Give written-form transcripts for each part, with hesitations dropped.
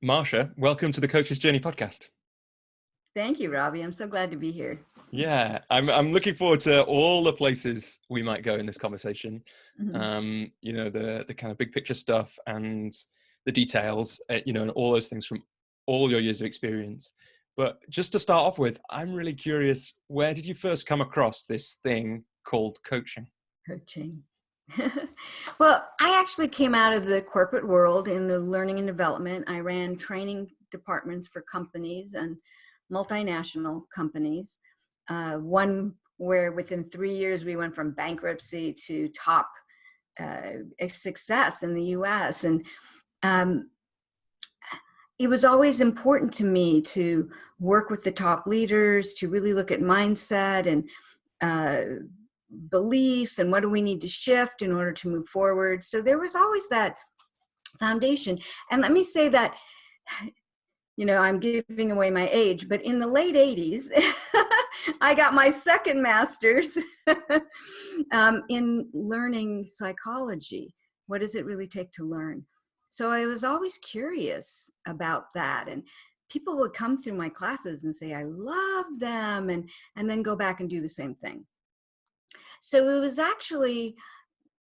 Marcia, welcome to the Coach's Journey podcast. Thank you, Robbie. I'm so glad to be here. Yeah, I'm looking forward to all the places we might go in this conversation. The kind of big picture stuff and the details, and all those things from all your years of experience. But just to start off with, I'm really curious, where did you first come across this thing called coaching? Well, I actually came out of the corporate world in the learning and development. I ran training departments for companies and multinational companies. One where within 3 years we went from bankruptcy to top success in the U.S. And it was always important to me to work with the top leaders, to really look at mindset and beliefs and what do we need to shift in order to move forward. So there was always that foundation. And let me say that, I'm giving away my age, but in the late 80s, I got my second master's in learning psychology. What does it really take to learn? So I was always curious about that. And people would come through my classes and say, I love them, and then go back and do the same thing. So it was actually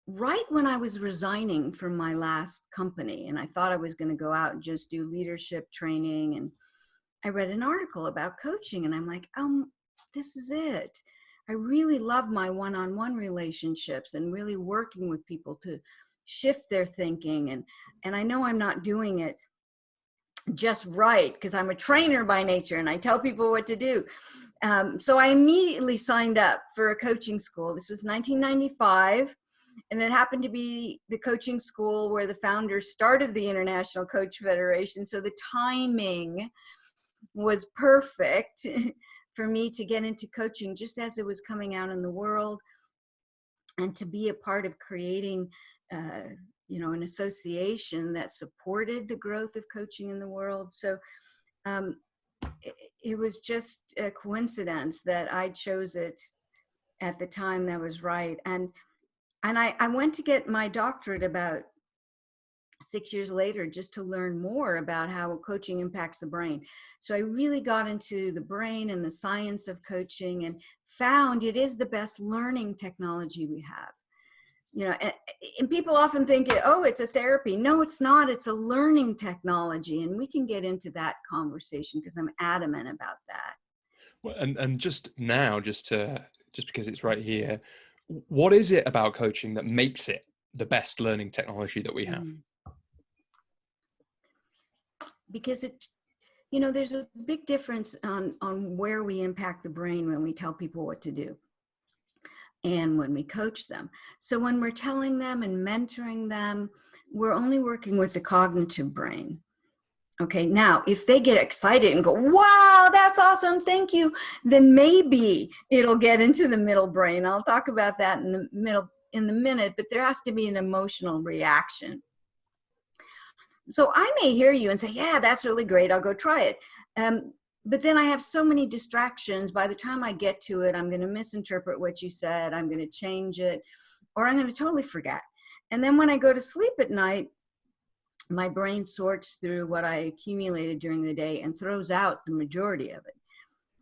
right when I was resigning from my last company, and I thought I was going to go out and just do leadership training. And I read an article about coaching, and I'm like, this is it. I really love my one-on-one relationships and really working with people to shift their thinking. And I know I'm not doing it just right because I'm a trainer by nature and I tell people what to do. So I immediately signed up for a coaching school. This was 1995, and it happened to be the coaching school where the founders started the International Coach Federation. So the timing was perfect for me to get into coaching just as it was coming out in the world, and to be a part of creating an association that supported the growth of coaching in the world. So it was just a coincidence that I chose it at the time that was right. And I went to get my doctorate about 6 years later just to learn more about how coaching impacts the brain. So I really got into the brain and the science of coaching and found it is the best learning technology we have. And people often think, it's a therapy. No, it's not. It's a learning technology. And we can get into that conversation because I'm adamant about that. Well, and just because it's right here, what is it about coaching that makes it the best learning technology that we have? Because there's a big difference on where we impact the brain when we tell people what to do and when we coach them. So when we're telling them and mentoring them, we're only working with the cognitive brain. Okay, now if they get excited and go, wow, that's awesome, thank you, then maybe it'll get into the middle brain. I'll talk about that in the minute, but there has to be an emotional reaction. So I may hear you and say, yeah, that's really great, I'll go try it. But then I have so many distractions. By the time I get to it, I'm going to misinterpret what you said. I'm going to change it, or I'm going to totally forget. And then when I go to sleep at night, my brain sorts through what I accumulated during the day and throws out the majority of it.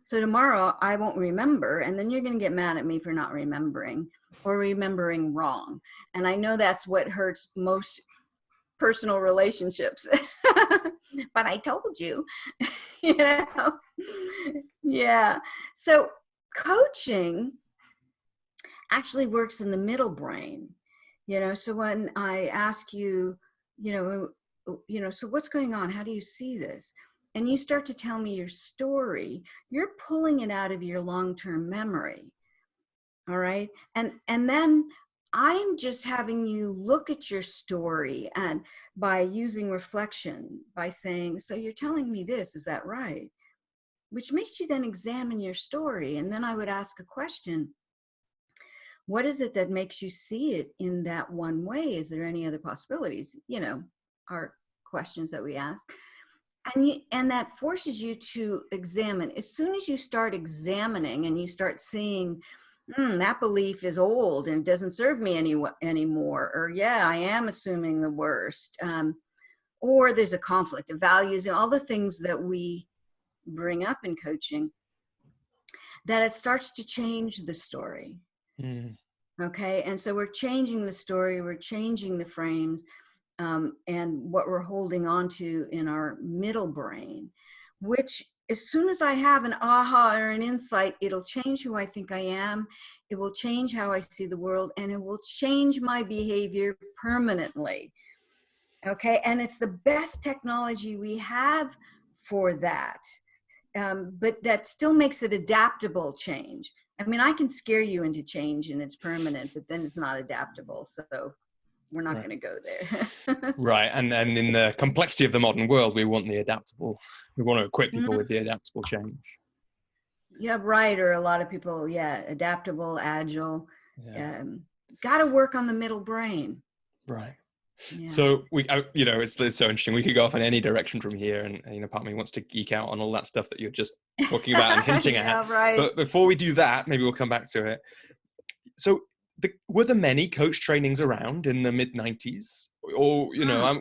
So tomorrow I won't remember, and then you're going to get mad at me for not remembering or remembering wrong. And I know that's what hurts most personal relationships. But I told you, Yeah. So coaching actually works in the middle brain, so when I ask you, so what's going on? How do you see this? And you start to tell me your story, you're pulling it out of your long-term memory. All right. And then I'm just having you look at your story, and by using reflection, by saying, so you're telling me this, is that right? Which makes you then examine your story. And then I would ask a question. What is it that makes you see it in that one way? Is there any other possibilities? Are questions that we ask. And that forces you to examine. As soon as you start examining and you start seeing, that belief is old and doesn't serve me anymore. Or, yeah, I am assuming the worst. or there's a conflict of values and all the things that we bring up in coaching, that it starts to change the story. Okay. And so we're changing the story, we're changing the frames, and what we're holding on to in our middle brain, which as soon as I have an aha or an insight, it'll change who I think I am. It will change how I see the world, and it will change my behavior permanently. Okay. And it's the best technology we have for that. But that still makes it adaptable change. I mean, I can scare you into change and it's permanent, but then it's not adaptable. So we're not going to go there. Right. And in the complexity of the modern world, we want the adaptable. We want to equip people with the adaptable change. Yeah, right. Or a lot of people, adaptable, agile. Got to work on the middle brain. Right. Yeah. So it's so interesting. We could go off in any direction from here, and part of me wants to geek out on all that stuff that you're just talking about and hinting at. Right. But before we do that, maybe we'll come back to it. So, were there many coach trainings around in the mid '90s, or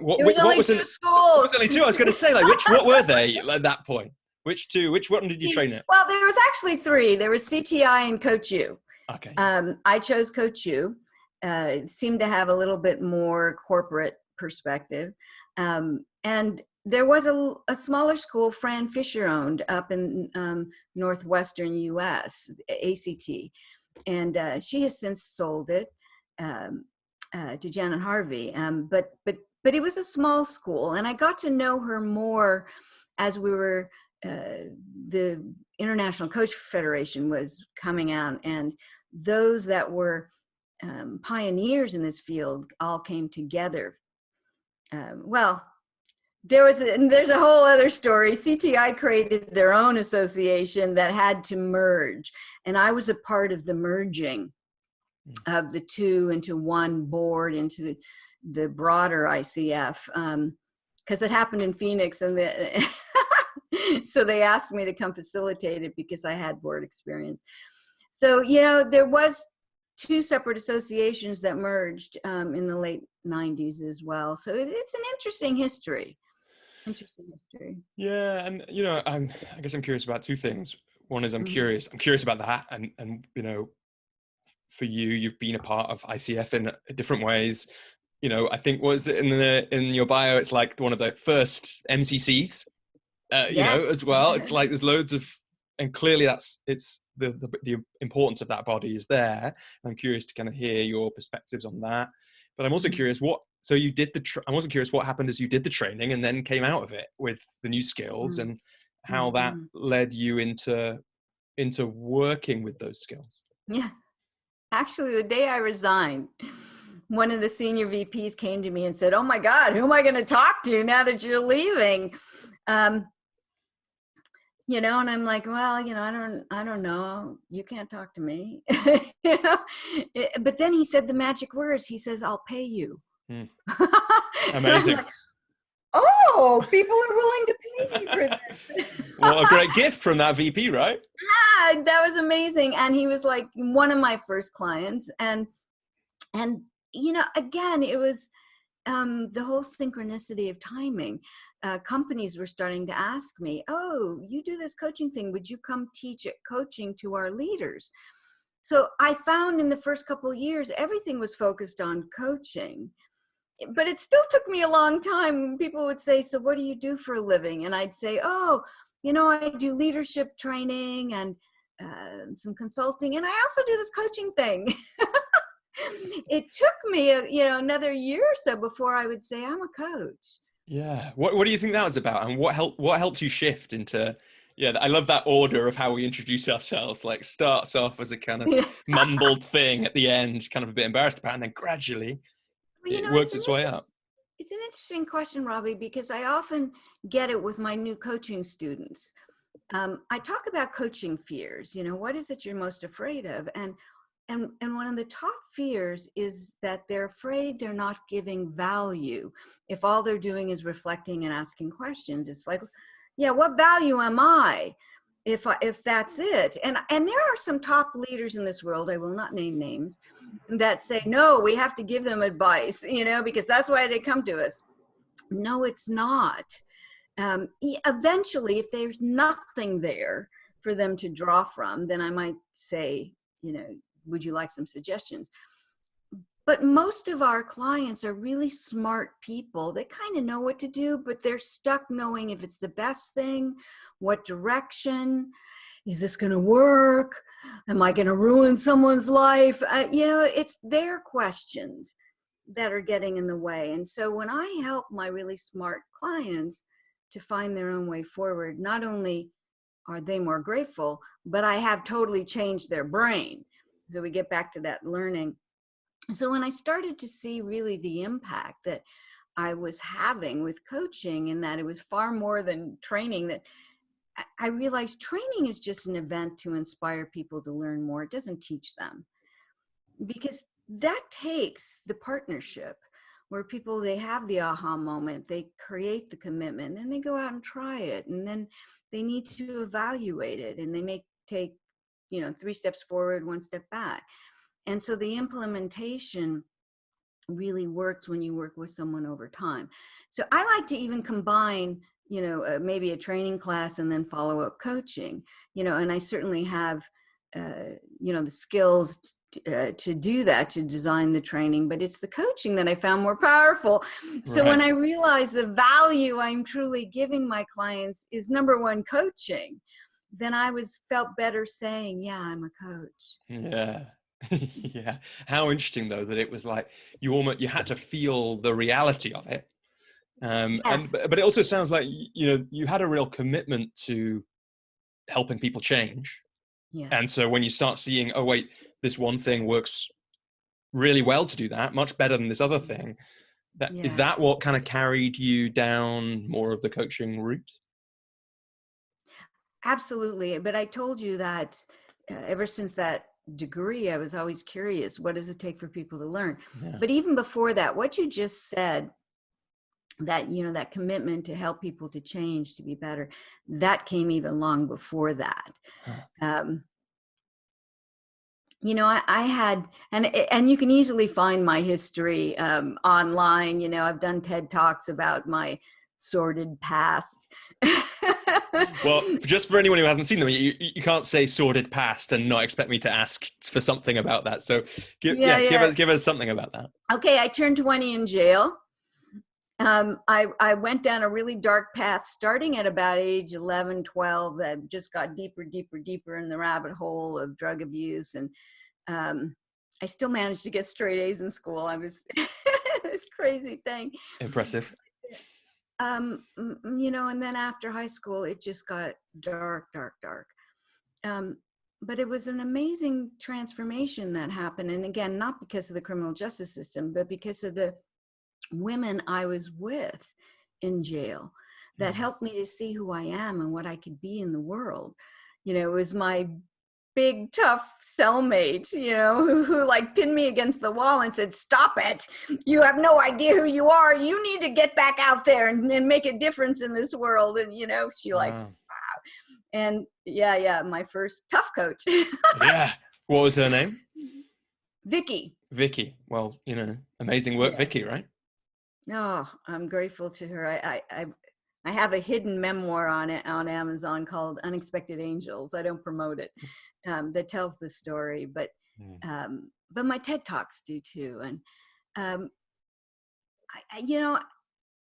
what was two schools? It was only two. I was going to say, what were they at that point? Which two? Which one did you train at? Well, there was actually three. There was CTI and Coach U. Okay. I chose Coach U. Seemed to have a little bit more corporate perspective. And there was a smaller school Fran Fisher owned up in northwestern US, ACT. And she has since sold it to Janet Harvey. But it was a small school, and I got to know her more as we were, the International Coach Federation was coming out, and those that were pioneers in this field all came together. There's a whole other story. CTI created their own association that had to merge, and I was a part of the merging of the two into one board, into the broader ICF, because it happened in Phoenix, and so they asked me to come facilitate it because I had board experience. So there was two separate associations that merged in the late 90s as well. So it's an interesting history. Yeah. And, I guess I'm curious about two things. One is I'm curious about that. And for you've been a part of ICF in different ways. I think was in your bio, it's like one of the first MCCs, as well. It's like there's loads of, and clearly it's the importance of that body is there. I'm curious to kind of hear your perspectives on that. But I'm also curious I'm also curious what happened as you did the training and then came out of it with the new skills and how that led you into working with those skills. Yeah. Actually, the day I resigned, one of the senior VPs came to me and said, "Oh my God, who am I going to talk to now that you're leaving?" And I'm like, well, I don't know. You can't talk to me. But then he said the magic words. He says, "I'll pay you." Amazing. Like, oh, people are willing to pay me for this. What a great gift from that VP, right? Yeah, that was amazing. And he was like one of my first clients. And again, it was the whole synchronicity of timing. Companies were starting to ask me, "Oh, you do this coaching thing. Would you come teach coaching to our leaders?" So I found in the first couple of years, everything was focused on coaching. But it still took me a long time. People would say, "So what do you do for a living?" And I'd say, "Oh, I do leadership training and some consulting. And I also do this coaching thing." It took me, another year or so before I would say I'm a coach. Yeah. What do you think that was about? And what helped you shift into, I love that order of how we introduce ourselves, like starts off as a kind of mumbled thing at the end, kind of a bit embarrassed about, and then gradually it works its way up. It's an interesting question, Robbie, because I often get it with my new coaching students. I talk about coaching fears. What is it you're most afraid of? And one of the top fears is that they're afraid they're not giving value. If all they're doing is reflecting and asking questions, it's like, what value am I if that's it? And there are some top leaders in this world, I will not name names, that say, no, we have to give them advice, because that's why they come to us. No, it's not. Eventually, if there's nothing there for them to draw from, then I might say, would you like some suggestions? But most of our clients are really smart people. They kind of know what to do, but they're stuck knowing if it's the best thing, what direction, is this going to work? Am I going to ruin someone's life? It's their questions that are getting in the way. And so when I help my really smart clients to find their own way forward, not only are they more grateful, but I have totally changed their brain. So we get back to that learning. So when I started to see really the impact that I was having with coaching, and that it was far more than training, that I realized training is just an event to inspire people to learn more. It doesn't teach them, because that takes the partnership where people, they have the aha moment, they create the commitment, and they go out and try it, and then they need to evaluate it, and they may take 3 steps forward, 1 step back. And so the implementation really works when you work with someone over time. So I like to even combine, maybe a training class and then follow up coaching, and I certainly have, the skills to do that, to design the training, but it's the coaching that I found more powerful. So when I realized the value I'm truly giving my clients is number one, coaching, then I felt better saying, yeah, I'm a coach. Yeah. Yeah. How interesting though, that it was like you had to feel the reality of it. Yes. But it also sounds like, you had a real commitment to helping people change. Yes. And so when you start seeing, oh wait, this one thing works really well to do that, much better than this other thing, is that what kind of carried you down more of the coaching route? Absolutely. But I told you that ever since that degree, I was always curious, what does it take for people to learn? Yeah. But even before that, what you just said, that, that commitment to help people to change, to be better, that came even long before that. Huh. I had, and you can easily find my history online. I've done TED Talks about my sordid past. Well, just for anyone who hasn't seen them, you can't say sordid past and not expect me to ask for something about that. So give us something about that. Okay, I turned 20 in jail. I went down a really dark path starting at about age 11, 12, that just got deeper in the rabbit hole of drug abuse. And I still managed to get straight A's in school. I was this crazy thing. Impressive. And then after high school, it just got dark. But it was an amazing transformation that happened. And again, not because of the criminal justice system, but because of the women I was with in jail that helped me to see who I am and what I could be in the world. It was my big, tough cellmate, who like pinned me against the wall and said, stop it. You have no idea who you are. You need to get back out there and make a difference in this world. And, she like, wow. And my first tough coach. Yeah. What was her name? Vicky. Well, amazing work, Vicky, right? No, I'm grateful to her. I have a hidden memoir on Amazon called Unexpected Angels. I don't promote it. That tells the story, but my TED Talks do too. And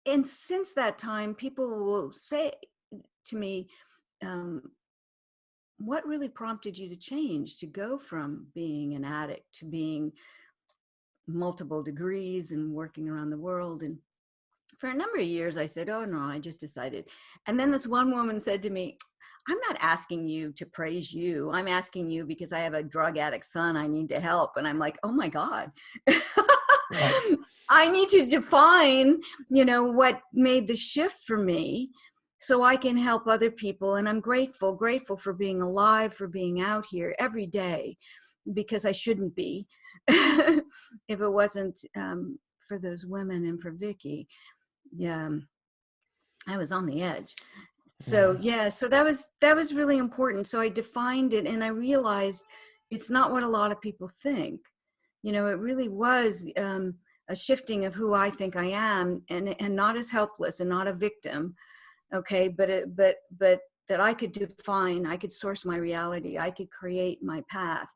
and since that time, people will say to me, what really prompted you to change, to go from being an addict to being multiple degrees and working around the world? And for a number of years, I said, oh no, I just decided. And then this one woman said to me, I'm not asking you to praise you. I'm asking you because I have a drug addict son I need to help. And I'm like, oh my God. Right. I need to define, what made the shift for me so I can help other people. And I'm grateful for being alive, for being out here every day, because I shouldn't be if it wasn't for those women and for Vicky. Yeah, I was on the edge. So so that was really important. So I defined it, and I realized it's not what a lot of people think. It really was a shifting of who I think I am, and not as helpless and not a victim. Okay. But that I could define, I could source my reality. I could create my path.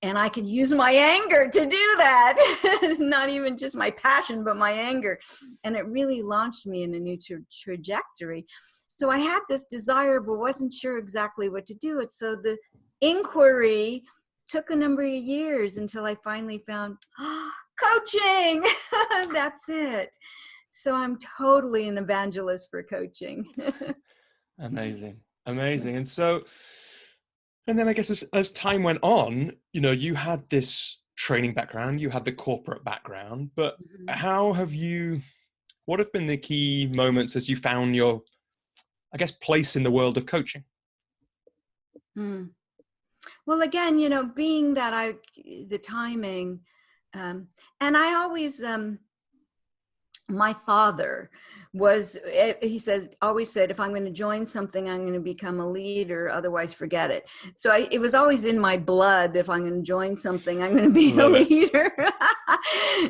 And I could use my anger to do that. Not even just my passion, but my anger. And it really launched me in a new trajectory. So I had this desire, but wasn't sure exactly what to do. And so the inquiry took a number of years until I finally found coaching. That's it. So I'm totally an evangelist for coaching. Amazing. Amazing. And so, and then I guess as time went on, you know, you had this training background, you had the corporate background, but what have been the key moments as you found your, I guess, place in the world of coaching? Well, again, you know, being that the timing, and I always, my father always said, if I'm going to join something, I'm going to become a leader, otherwise forget it. So it was always in my blood. If I'm going to join something, I'm going to be a leader.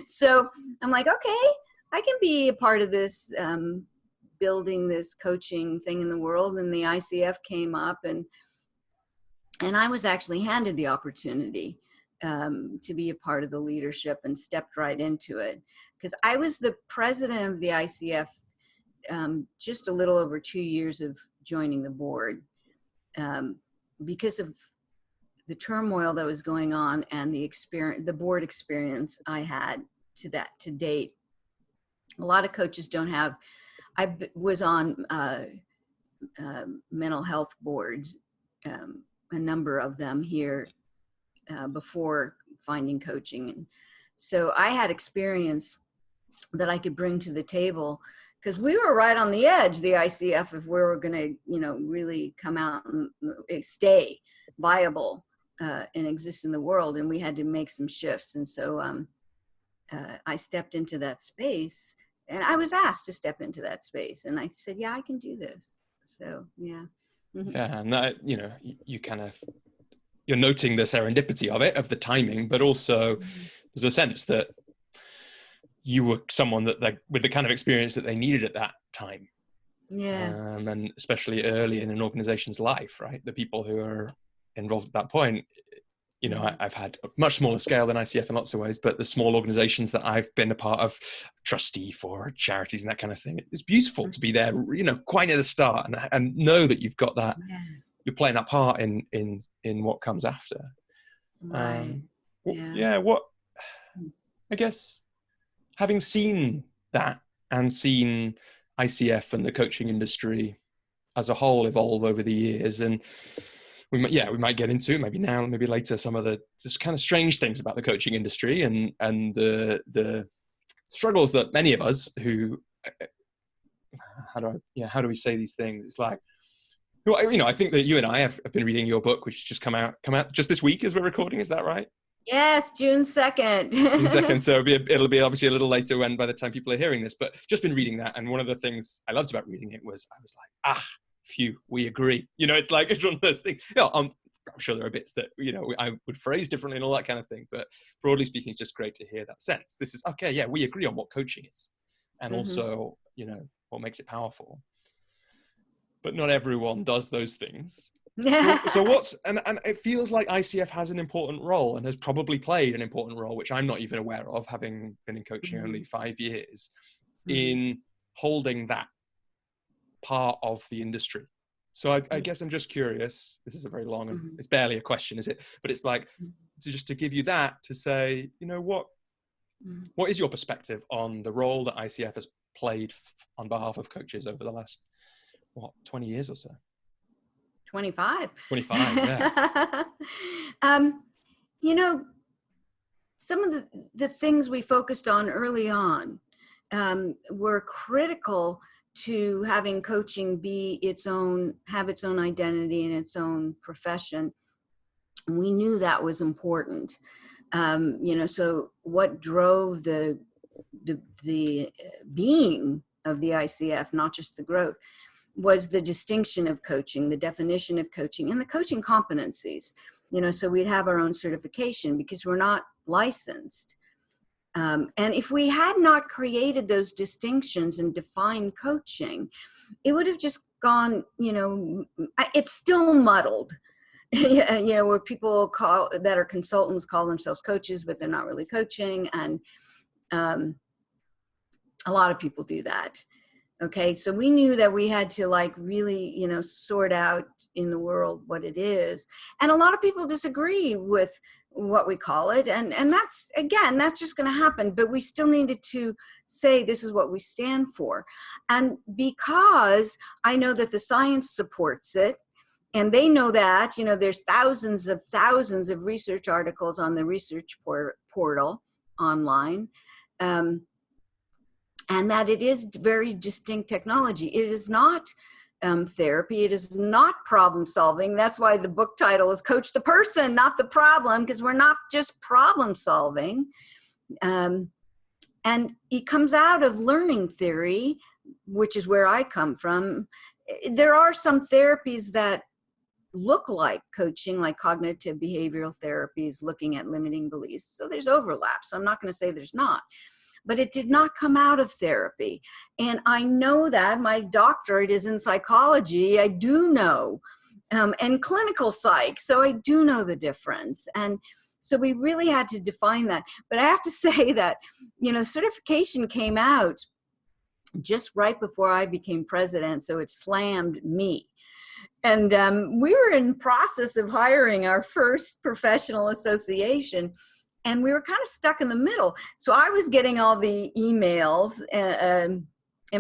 So I'm like, okay, I can be a part of this, building this coaching thing in the world. And the ICF came up, and I was actually handed the opportunity to be a part of the leadership, and stepped right into it, because I was the president of the ICF just a little over 2 years of joining the board, because of the turmoil that was going on and the board experience I had to date. A lot of coaches don't have. I was on mental health boards, a number of them here, before finding coaching. And so I had experience that I could bring to the table, because we were right on the edge, the ICF, if we were going to, you know, really come out and stay viable and exist in the world. And we had to make some shifts. And so I stepped into that space, and I was asked to step into that space. And I said, yeah, I can do this. So, yeah. Yeah. And that, you know, you're noting the serendipity of the timing, but also there's a sense that you were someone that, like, with the kind of experience that they needed at that time. Yeah. And especially early in an organization's life, right? The people who are involved at that point, you know, I've had a much smaller scale than ICF in lots of ways, but the small organizations that I've been a part of, trustee for charities and that kind of thing, it's beautiful to be there, you know, quite at the start, and know that you've got that, you're playing that part in what comes after. Right. What, I guess, having seen that and seen ICF and the coaching industry as a whole evolve over the years, and we might get into, maybe now, maybe later, some of the just kind of strange things about the coaching industry and the struggles that many of us who, how do we say these things? It's like, you know, I think that you and I have been reading your book, which has just come out just this week as we're recording. Is that right? Yes, June 2nd. June 2nd. So it'll be obviously a little later by the time people are hearing this, but just been reading that. And one of the things I loved about reading it was I was like, phew, we agree. You know, it's like, it's one of those things. You know, I'm sure there are bits that, you know, I would phrase differently and all that kind of thing. But broadly speaking, it's just great to hear that sense. This is, okay, yeah, we agree on what coaching is. And also, you know, what makes it powerful. But not everyone does those things. So and it feels like ICF has an important role, and has probably played an important role, which I'm not even aware of, having been in coaching only 5 years, in holding that part of the industry. So I guess I'm just curious, this is a very long, and it's barely a question, is it? But it's like, to give you that, to say, you know, what is your perspective on the role that ICF has played on behalf of coaches over the last, 20 years or so? 25. 25, yeah. You know, some of the things we focused on early on were critical to having coaching have its own identity and its own profession. We knew that was important. You know, so what drove the being of the ICF, not just the growth, was the distinction of coaching, the definition of coaching, and the coaching competencies. You know, so we'd have our own certification because we're not licensed. And if we had not created those distinctions and defined coaching, it would have just gone, it's still muddled. Where people that are consultants call themselves coaches, but they're not really coaching. And a lot of people do that. Okay, so we knew that we had to really, sort out in the world what it is. And a lot of people disagree with what we call it. And that's just going to happen. But we still needed to say this is what we stand for. And because I know that the science supports it, and they know that, there's thousands of research articles on the research portal online. And that it is very distinct technology. It is not therapy. It is not problem solving. That's why the book title is Coach the Person, Not the Problem, because we're not just problem solving. And it comes out of learning theory, which is where I come from. There are some therapies that look like coaching, like cognitive behavioral therapies, looking at limiting beliefs. So there's overlap. So I'm not going to say there's not. But it did not come out of therapy. And I know that my doctorate is in psychology. I do know, and clinical psych. So I do know the difference. And so we really had to define that. But I have to say that, certification came out just right before I became president. So it slammed me. And we were in process of hiring our first professional association. And we were kind of stuck in the middle. So I was getting all the emails and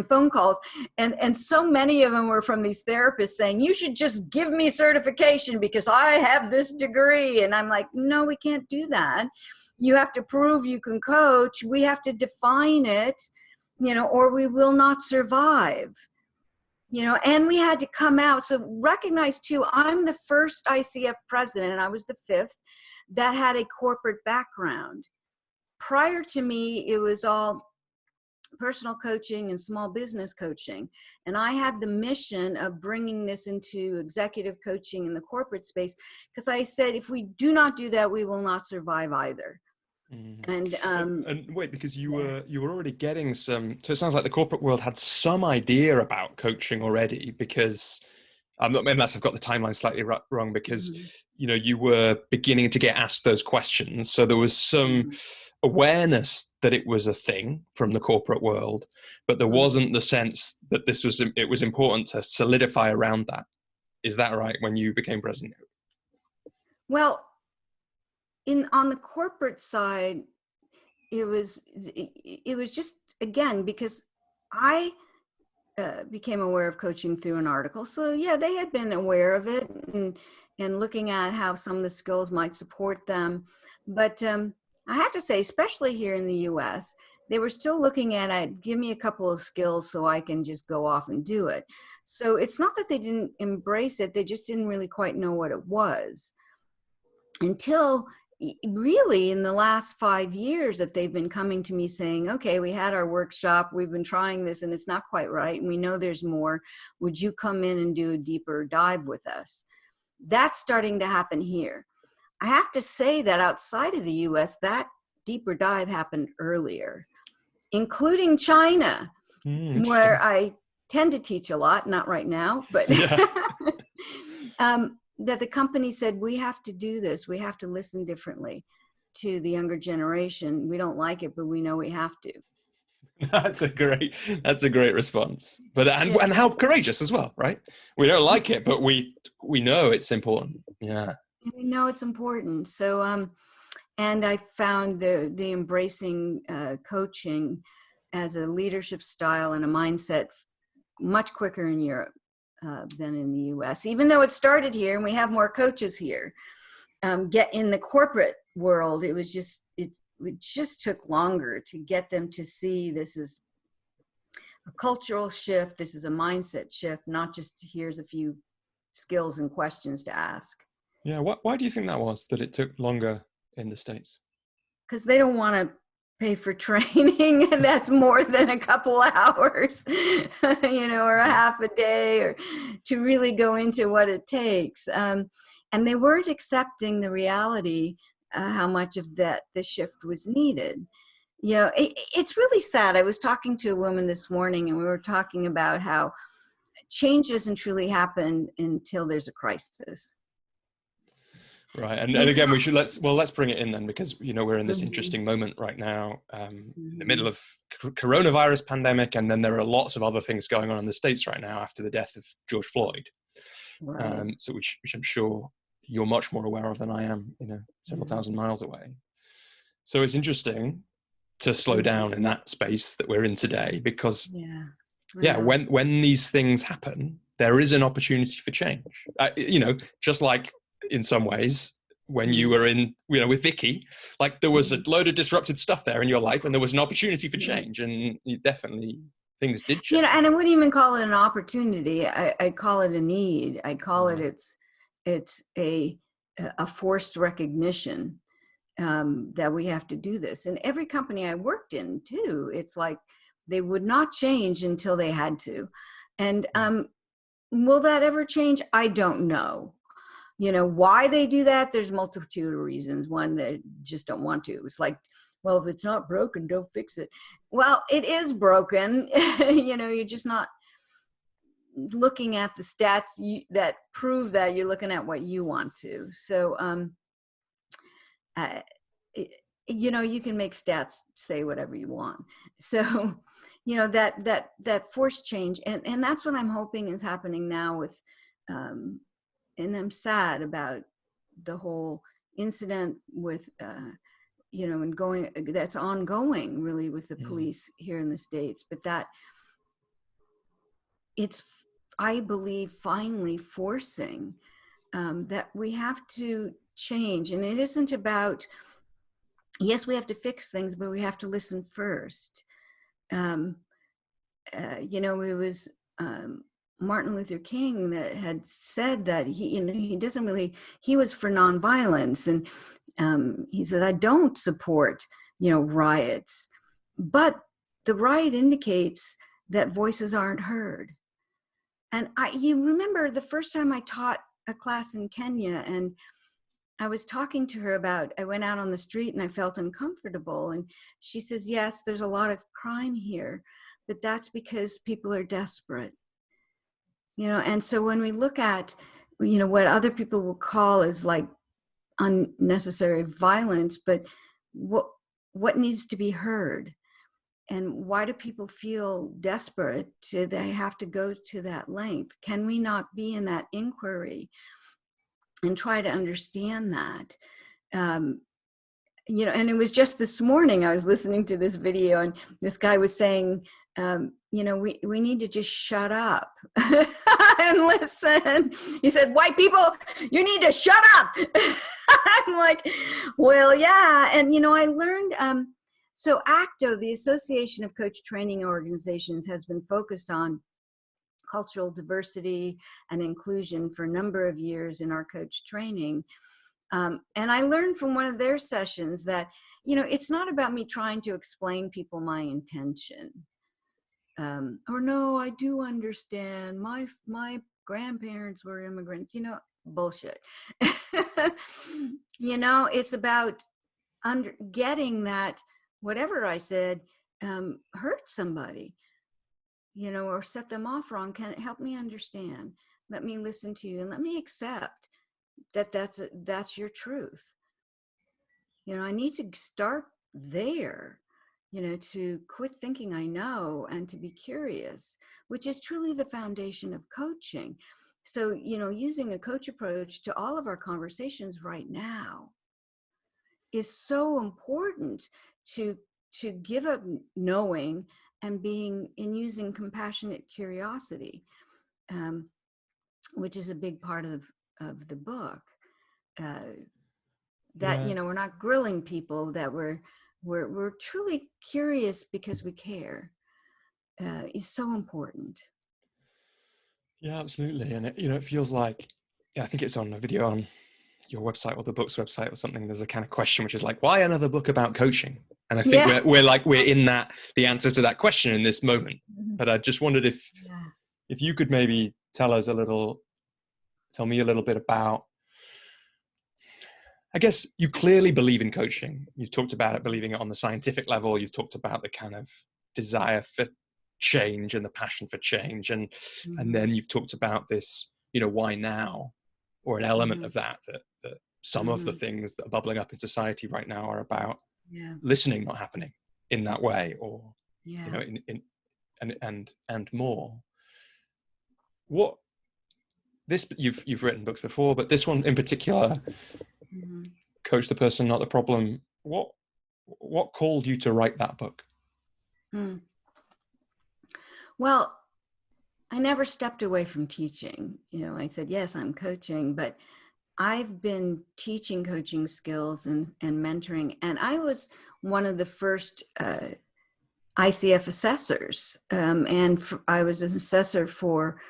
phone calls. And so many of them were from these therapists saying, you should just give me certification because I have this degree. And I'm like, no, we can't do that. You have to prove you can coach. We have to define it, or we will not survive. And we had to come out. So recognize too, I'm the first ICF president, and I was the fifth, that had a corporate background. Prior to me, it was all personal coaching and small business coaching. And I had the mission of bringing this into executive coaching in the corporate space, because I said, if we do not do that, we will not survive either. And wait, because you were already getting some, so it sounds like the corporate world had some idea about coaching already, because unless I've got the timeline slightly wrong, because you were beginning to get asked those questions, so there was some awareness that it was a thing from the corporate world, but there wasn't the sense that it was important to solidify around that. Is that right? When you became president? Well, on the corporate side, it was just, again, because I became aware of coaching through an article. So yeah, they had been aware of it and looking at how some of the skills might support them. But I have to say, especially here in the US, they were still looking at give me a couple of skills so I can just go off and do it. So it's not that they didn't embrace it, they just didn't really quite know what it was. Until really in the last 5 years that they've been coming to me saying, okay, we had our workshop, we've been trying this and it's not quite right, and we know there's more. Would you come in and do a deeper dive with us? That's starting to happen here. I have to say that outside of the US, that deeper dive happened earlier, including China, where I tend to teach a lot, not right now, but that the company said, we have to do this. We have to listen differently to the younger generation. We don't like it, but we know we have to. That's a great response. But and how courageous as well, right? We don't like it, but we know it's important. Yeah. We know it's important. So and I found the embracing coaching as a leadership style and a mindset much quicker in Europe than in the US, even though it started here and we have more coaches here. Get in the corporate world, it just took longer to get them to see this is a cultural shift, this is a mindset shift, not just here's a few skills and questions to ask. Yeah, why do you think that was, that it took longer in the States? Because they don't want to pay for training, and that's more than a couple hours, or a half a day, or to really go into what it takes. And they weren't accepting the reality, how much of the shift was needed. it's really sad. I was talking to a woman this morning, and we were talking about how change doesn't truly happen until there's a crisis. Right. And again, let's bring it in then, because, we're in this interesting moment right now, in the middle of coronavirus pandemic. And then there are lots of other things going on in the States right now after the death of George Floyd. Right. So which I'm sure you're much more aware of than I am, several thousand miles away. So it's interesting to slow down in that space that we're in today, because when these things happen, there is an opportunity for change. Just like in some ways when you were in, with Vicky, like there was a load of disrupted stuff there in your life, and there was an opportunity for change, and definitely things did change. And I wouldn't even call it an opportunity. I'd call it a need. I'd call it it's a forced recognition that we have to do this. And every company I worked in too, it's like they would not change until they had to. And will that ever change? I don't know. Why they do that, there's a multitude of reasons. One, they just don't want to. It's like, well, if it's not broken, don't fix it. Well, it is broken. You're just not looking at the stats that prove that. You're looking at what you want to. So, you can make stats say whatever you want. So, that forced change. And that's what I'm hoping is happening now with, and I'm sad about the whole incident with, and that's ongoing really with the police here in the States, but that it's, I believe, finally forcing that we have to change. And it isn't about, yes, we have to fix things, but we have to listen first. It was Martin Luther King that had said that he was for nonviolence, and he said, I don't support, riots, but the riot indicates that voices aren't heard. And you remember the first time I taught a class in Kenya, and I was talking to her about, I went out on the street and I felt uncomfortable. And she says, yes, there's a lot of crime here, but that's because people are desperate. And so when we look at, what other people will call is like unnecessary violence, but what needs to be heard? And why do people feel desperate they have to go to that length? Can we not be in that inquiry and try to understand that? And it was just this morning, I was listening to this video, and this guy was saying, we need to just shut up and listen. He said, white people, you need to shut up. I'm like, well, yeah. And, I learned, so ACTO, the Association of Coach Training Organizations, has been focused on cultural diversity and inclusion for a number of years in our coach training. And I learned from one of their sessions that, it's not about me trying to explain people my intention. Or no, I do understand. My grandparents were immigrants, bullshit. It's about getting that whatever I said hurt somebody, or set them off wrong. Can it help me understand? Let me listen to you, and let me accept that that's your truth. I need to start there, to quit thinking I know and to be curious, which is truly the foundation of coaching. So, using a coach approach to all of our conversations right now is so important to give up knowing and using compassionate curiosity, which is a big part of the book. We're not grilling people, that we're truly curious because we care, is so important. Yeah, absolutely. And it feels like, I think it's on a video on your website or the book's website or something. There's a kind of question which is like, why another book about coaching? And I think we're in the answer to that question in this moment. But I just wondered if you could maybe tell me a little bit about I guess you clearly believe in coaching. You've talked about it, believing it on the scientific level. You've talked about the kind of desire for change and the passion for change. And then you've talked about this, why now? Or an element of that some of the things that are bubbling up in society right now are about listening not happening in that way, or and more. What this you've written books before, but this one in particular, Coach the Person, Not the Problem. What called you to write that book? Well, I never stepped away from teaching. I said, yes, I'm coaching, but I've been teaching coaching skills and mentoring. And I was one of the first ICF assessors. I was an assessor for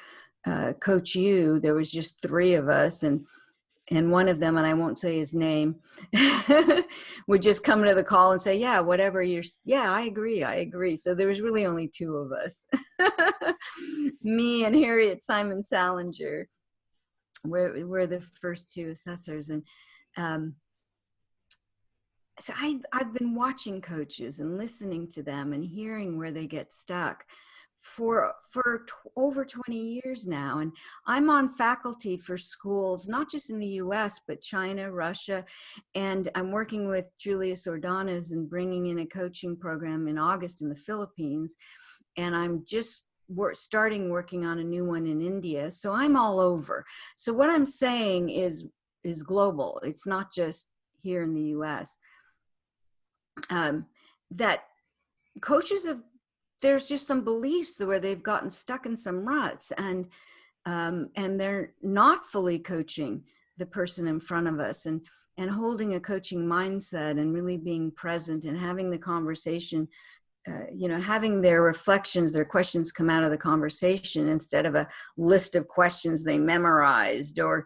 Coach U. There was just 3 of us. And one of them, and I won't say his name, would just come to the call and say, yeah, whatever I agree. So there was really only 2 of us. Me and Harriet Simon Salinger were the first 2 assessors. And so I've been watching coaches and listening to them and hearing where they get stuck for over 20 years now. And I'm on faculty for schools, not just in the US, but China, Russia. And I'm working with Julius Ordonez and bringing in a coaching program in August in the Philippines. And I'm just working on a new one in India. So I'm all over. So what I'm saying is global. It's not just here in the US. That coaches there's just some beliefs where they've gotten stuck in some ruts, and they're not fully coaching the person in front of us, and holding a coaching mindset and really being present and having the conversation, having their reflections, their questions come out of the conversation instead of a list of questions they memorized, or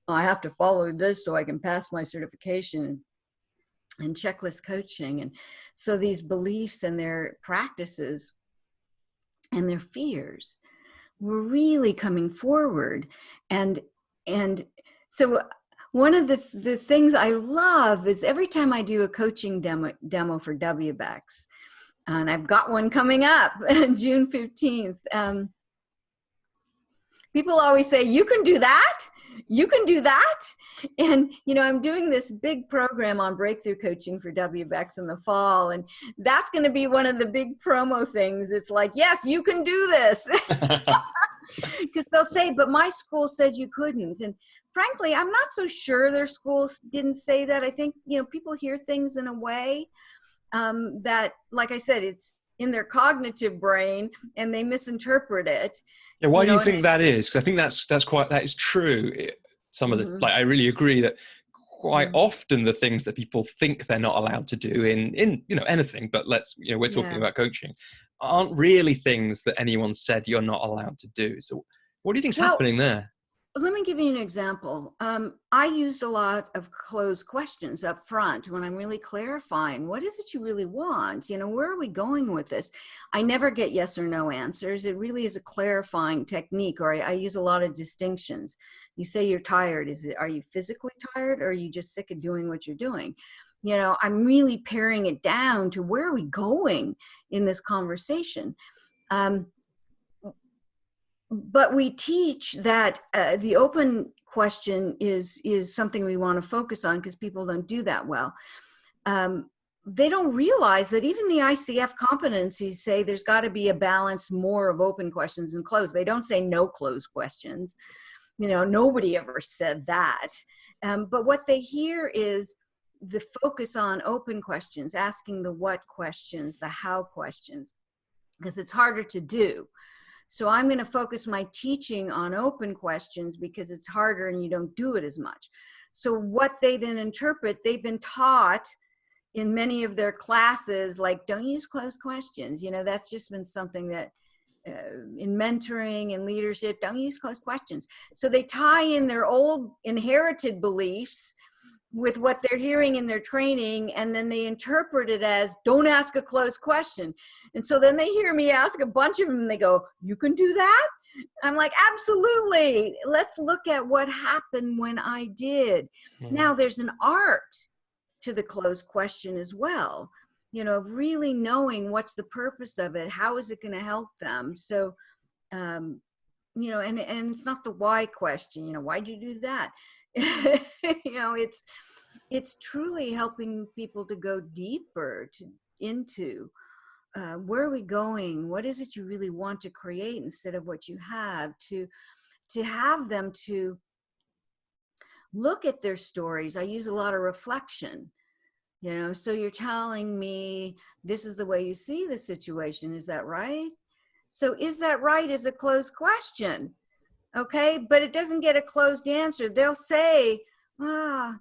I have to follow this so I can pass my certification, and checklist coaching. And so these beliefs and their practices and their fears were really coming forward. And so one of the things I love is every time I do a coaching demo for WBEX, and I've got one coming up June 15th, people always say, you can do that? You can do that? And, I'm doing this big program on breakthrough coaching for WBEX in the fall. And that's going to be one of the big promo things. It's like, yes, you can do this. Because they'll say, but my school said you couldn't. And frankly, I'm not so sure their schools didn't say that. I think, people hear things in a way that, like I said, it's in their cognitive brain and they misinterpret it. Yeah, why do you think that is? Because I think that is true. Some of the, I really agree that quite often the things that people think they're not allowed to do in anything, but we're talking about coaching, aren't really things that anyone said you're not allowed to do. So what do you think's happening there? Let me give you an example. I used a lot of closed questions up front when I'm really clarifying, what is it you really want? Where are we going with this? I never get yes or no answers. It really is a clarifying technique, or I use a lot of distinctions. You say you're tired. Are you physically tired, or are you just sick of doing what you're doing? I'm really paring it down to where are we going in this conversation? But we teach that the open question is something we want to focus on because people don't do that well. They don't realize that even the ICF competencies say there's got to be a balance more of open questions and closed. They don't say no closed questions. Nobody ever said that. But what they hear is the focus on open questions, asking the what questions, the how questions, because it's harder to do. So I'm going to focus my teaching on open questions because it's harder and you don't do it as much. So what they then interpret, they've been taught in many of their classes, like, don't use closed questions. That's just been something that in mentoring and leadership, don't use closed questions. So they tie in their old inherited beliefs with what they're hearing in their training, and then they interpret it as, don't ask a closed question. And so then they hear me ask a bunch of them, and they go, you can do that? I'm like, absolutely. Let's look at what happened when I did. Now there's an art to the closed question as well, of really knowing what's the purpose of it. How is it going to help them? So, and it's not the why question, why'd you do that? It's truly helping people to go deeper into where are we going? What is it you really want to create instead of what you have, to have them to look at their stories. I use a lot of reflection, so you're telling me this is the way you see the situation. Is that right? So is that right is a closed question. Okay. But it doesn't get a closed answer. They'll say, yeah,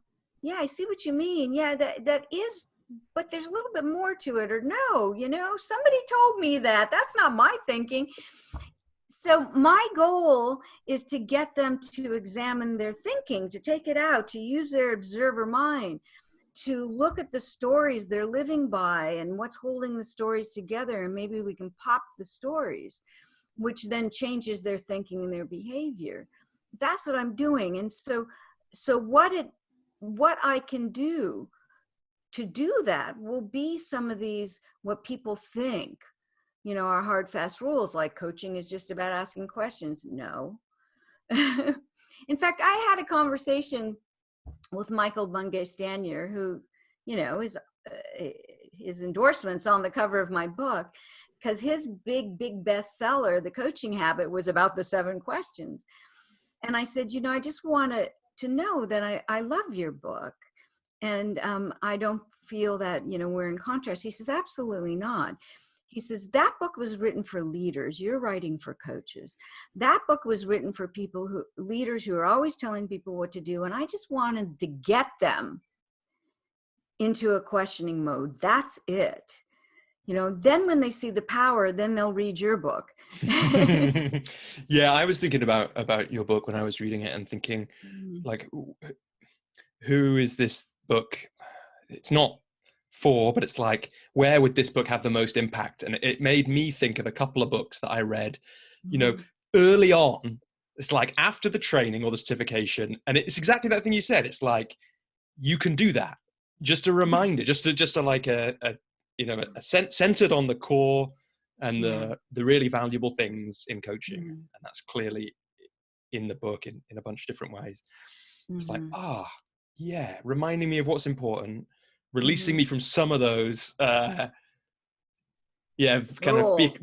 I see what you mean. Yeah, that is, but there's a little bit more to it. Or no, somebody told me that. That's not my thinking. So my goal is to get them to examine their thinking, to take it out, to use their observer mind, to look at the stories they're living by and what's holding the stories together. And maybe we can pop the stories, which then changes their thinking and their behavior. That's what I'm doing. And so what I can do to do that will be some of these, what people think, our hard, fast rules, like coaching is just about asking questions. No. In fact, I had a conversation with Michael Bungay-Stanier, who, is his endorsements on the cover of my book, because his big bestseller, The Coaching Habit, was about the 7 questions. And I said, I just want to know that I love your book. And I don't feel that, we're in contrast. He says, absolutely not. He says, that book was written for leaders. You're writing for coaches. That book was written for leaders who are always telling people what to do. And I just wanted to get them into a questioning mode. That's it. Then when they see the power, then they'll read your book. Yeah, I was thinking about your book when I was reading it and thinking, like, who is this book? It's not for, but it's like, where would this book have the most impact? And it made me think of a couple of books that I read, early on. It's like after the training or the certification, and it's exactly that thing you said. It's like, you can do that. Just a reminder, just a like a centered on the core and the really valuable things in coaching. And that's clearly in the book in a bunch of different ways. It's like, reminding me of what's important, releasing me from some of those,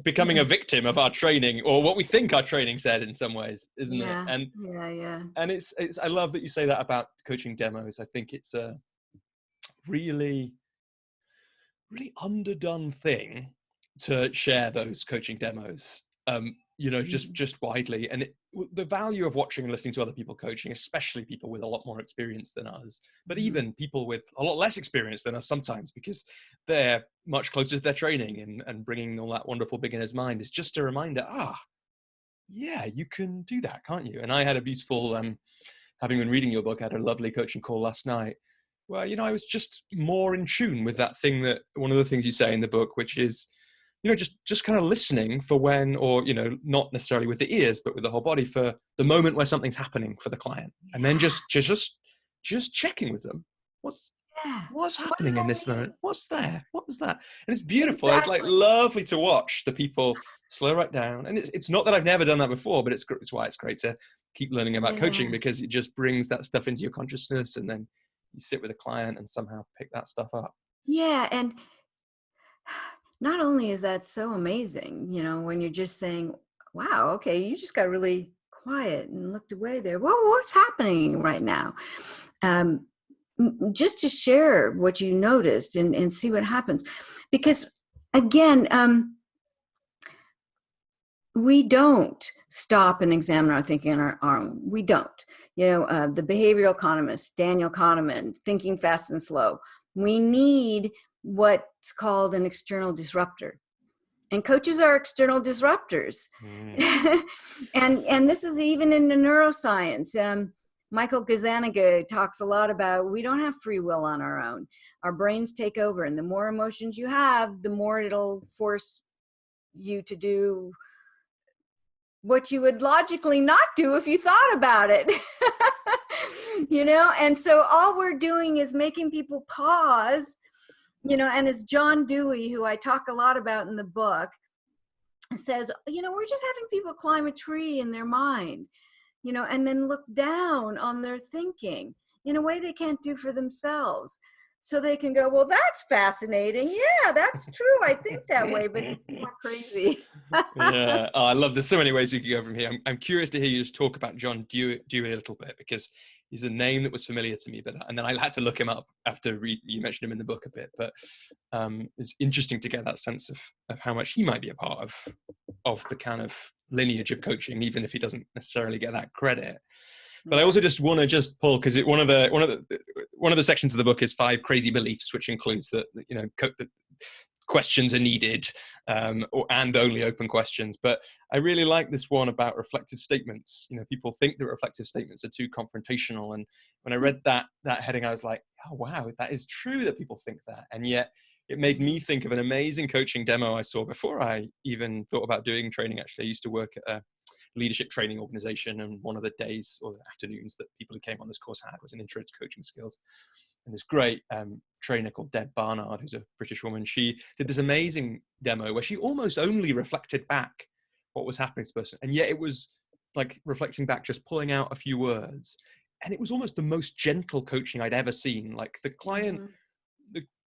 becoming a victim of our training, or what we think our training said in some ways, isn't it? And and it's I love that you say that about coaching demos. I think it's a really underdone thing to share those coaching demos, just widely. And the value of watching and listening to other people coaching, especially people with a lot more experience than us, but even people with a lot less experience than us sometimes, because they're much closer to their training and bringing all that wonderful beginner's mind, is just a reminder, you can do that, can't you? And I had a beautiful, having been reading your book, I had a lovely coaching call last night. Well, I was just more in tune with that thing, that one of the things you say in the book, which is, just kind of listening for when, or, not necessarily with the ears, but with the whole body, for the moment where something's happening for the client. And then just checking with them. What's happening in this moment? What's there? What was that? And it's beautiful. Exactly. It's like lovely to watch the people slow right down. And it's not that I've never done that before, but it's why it's great to keep learning about coaching, because it just brings that stuff into your consciousness, and then you sit with a client and somehow pick that stuff up. Yeah. And not only is that so amazing, when you're just saying, wow, okay, you just got really quiet and looked away there. Well, what's happening right now? Just to share what you noticed and see what happens. Because again, we don't stop and examine our thinking on our own. We don't. The behavioral economist, Daniel Kahneman, Thinking Fast and Slow. We need what's called an external disruptor. And coaches are external disruptors. And this is even in the neuroscience. Michael Gazzaniga talks a lot about, we don't have free will on our own. Our brains take over, and the more emotions you have, the more it'll force you to do what you would logically not do if you thought about it. And so all we're doing is making people pause, and as John Dewey, who I talk a lot about in the book, says, we're just having people climb a tree in their mind, and then look down on their thinking in a way they can't do for themselves. So they can go, well, that's fascinating. Yeah, that's true. I think that way, but it's not crazy. Yeah. Oh, I love, there's so many ways we could go from here. I'm curious to hear you just talk about John Dewey a little bit, because he's a name that was familiar to me, and then I had to look him up after you mentioned him in the book a bit, but it's interesting to get that sense of how much he might be a part of the kind of lineage of coaching, even if he doesn't necessarily get that credit. But I also just want to pull, because one of the sections of the book is 5 crazy beliefs, which includes that questions are needed, and only open questions. But I really like this one about reflective statements. People think that reflective statements are too confrontational, and when I read that heading, I was like, oh wow, that is true that people think that. And yet it made me think of an amazing coaching demo I saw before I even thought about doing training. Actually, I used to work at a leadership training organization, and one of the days or the afternoons that people who came on this course had was an intro to coaching skills. And this great trainer called Deb Barnard, who's a British woman, she did this amazing demo where she almost only reflected back what was happening to the person, and yet it was like reflecting back, just pulling out a few words, and it was almost the most gentle coaching I'd ever seen. Like the client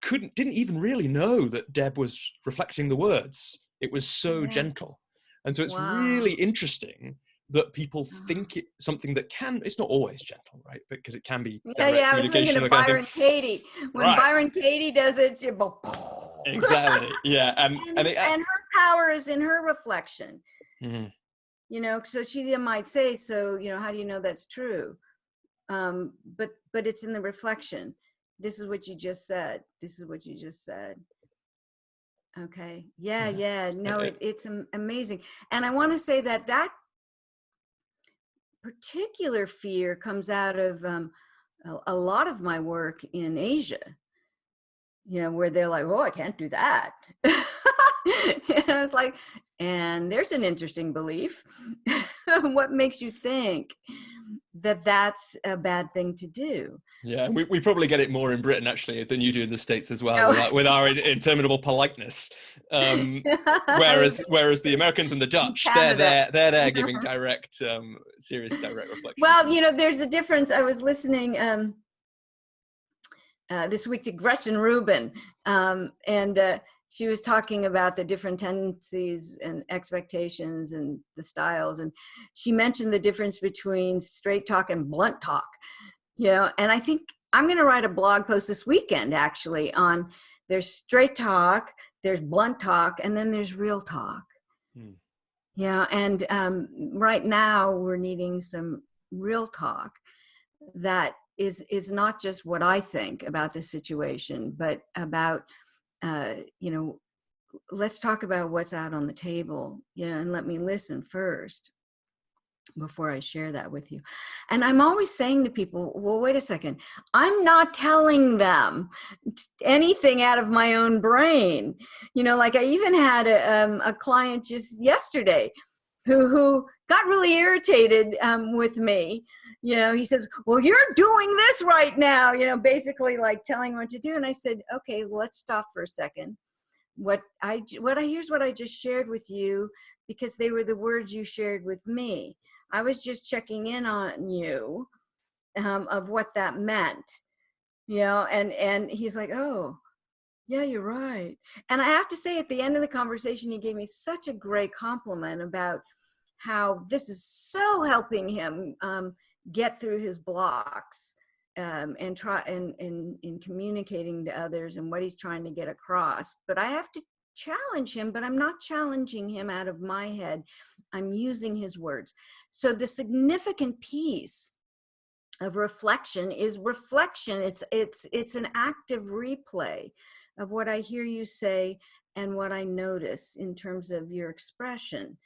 didn't even really know that Deb was reflecting the words. It was so gentle. And so it's really interesting that people think it's something that it's not always gentle, right? Because it can be direct I was thinking of Byron Katie. When Byron Katie does it, exactly. Yeah. And her power is in her reflection. So she then might say, so, how do you know that's true? But it's in the reflection. This is what you just said. This is what you just said. Okay. Yeah. No, it's amazing. And I want to say that particular fear comes out of a lot of my work in Asia, where they're like, oh, I can't do that. And I was like, and there's an interesting belief. What makes you think that that's a bad thing to do? Yeah, we probably get it more in Britain actually than you do in the States as well, with our interminable politeness. Whereas the Americans and the Dutch, they're there giving direct, serious direct reflection. Well, there's a difference. I was listening this week to Gretchen Rubin, and she was talking about the different tendencies and expectations and the styles, and she mentioned the difference between straight talk and blunt talk. And I think I'm going to write a blog post this weekend actually on there's straight talk, there's blunt talk, and then there's real talk. And right now we're needing some real talk that is not just what I think about the situation, but about let's talk about what's out on the table, and let me listen first before I share that with you. And I'm always saying to people, well, wait a second, I'm not telling them anything out of my own brain. Like I even had a client just yesterday who got really irritated with me. He says, well, you're doing this right now, basically like telling what to do. And I said, okay, let's stop for a second. Here's what I just shared with you, because they were the words you shared with me. I was just checking in on you of what that meant, and he's like, oh, yeah, you're right. And I have to say, at the end of the conversation, he gave me such a great compliment about how this is so helping him get through his blocks and try in communicating to others and what he's trying to get across. But I have to challenge him, but I'm not challenging him out of my head. I'm using his words. So the significant piece of reflection is reflection. It's an active replay of what I hear you say and what I notice in terms of your expression.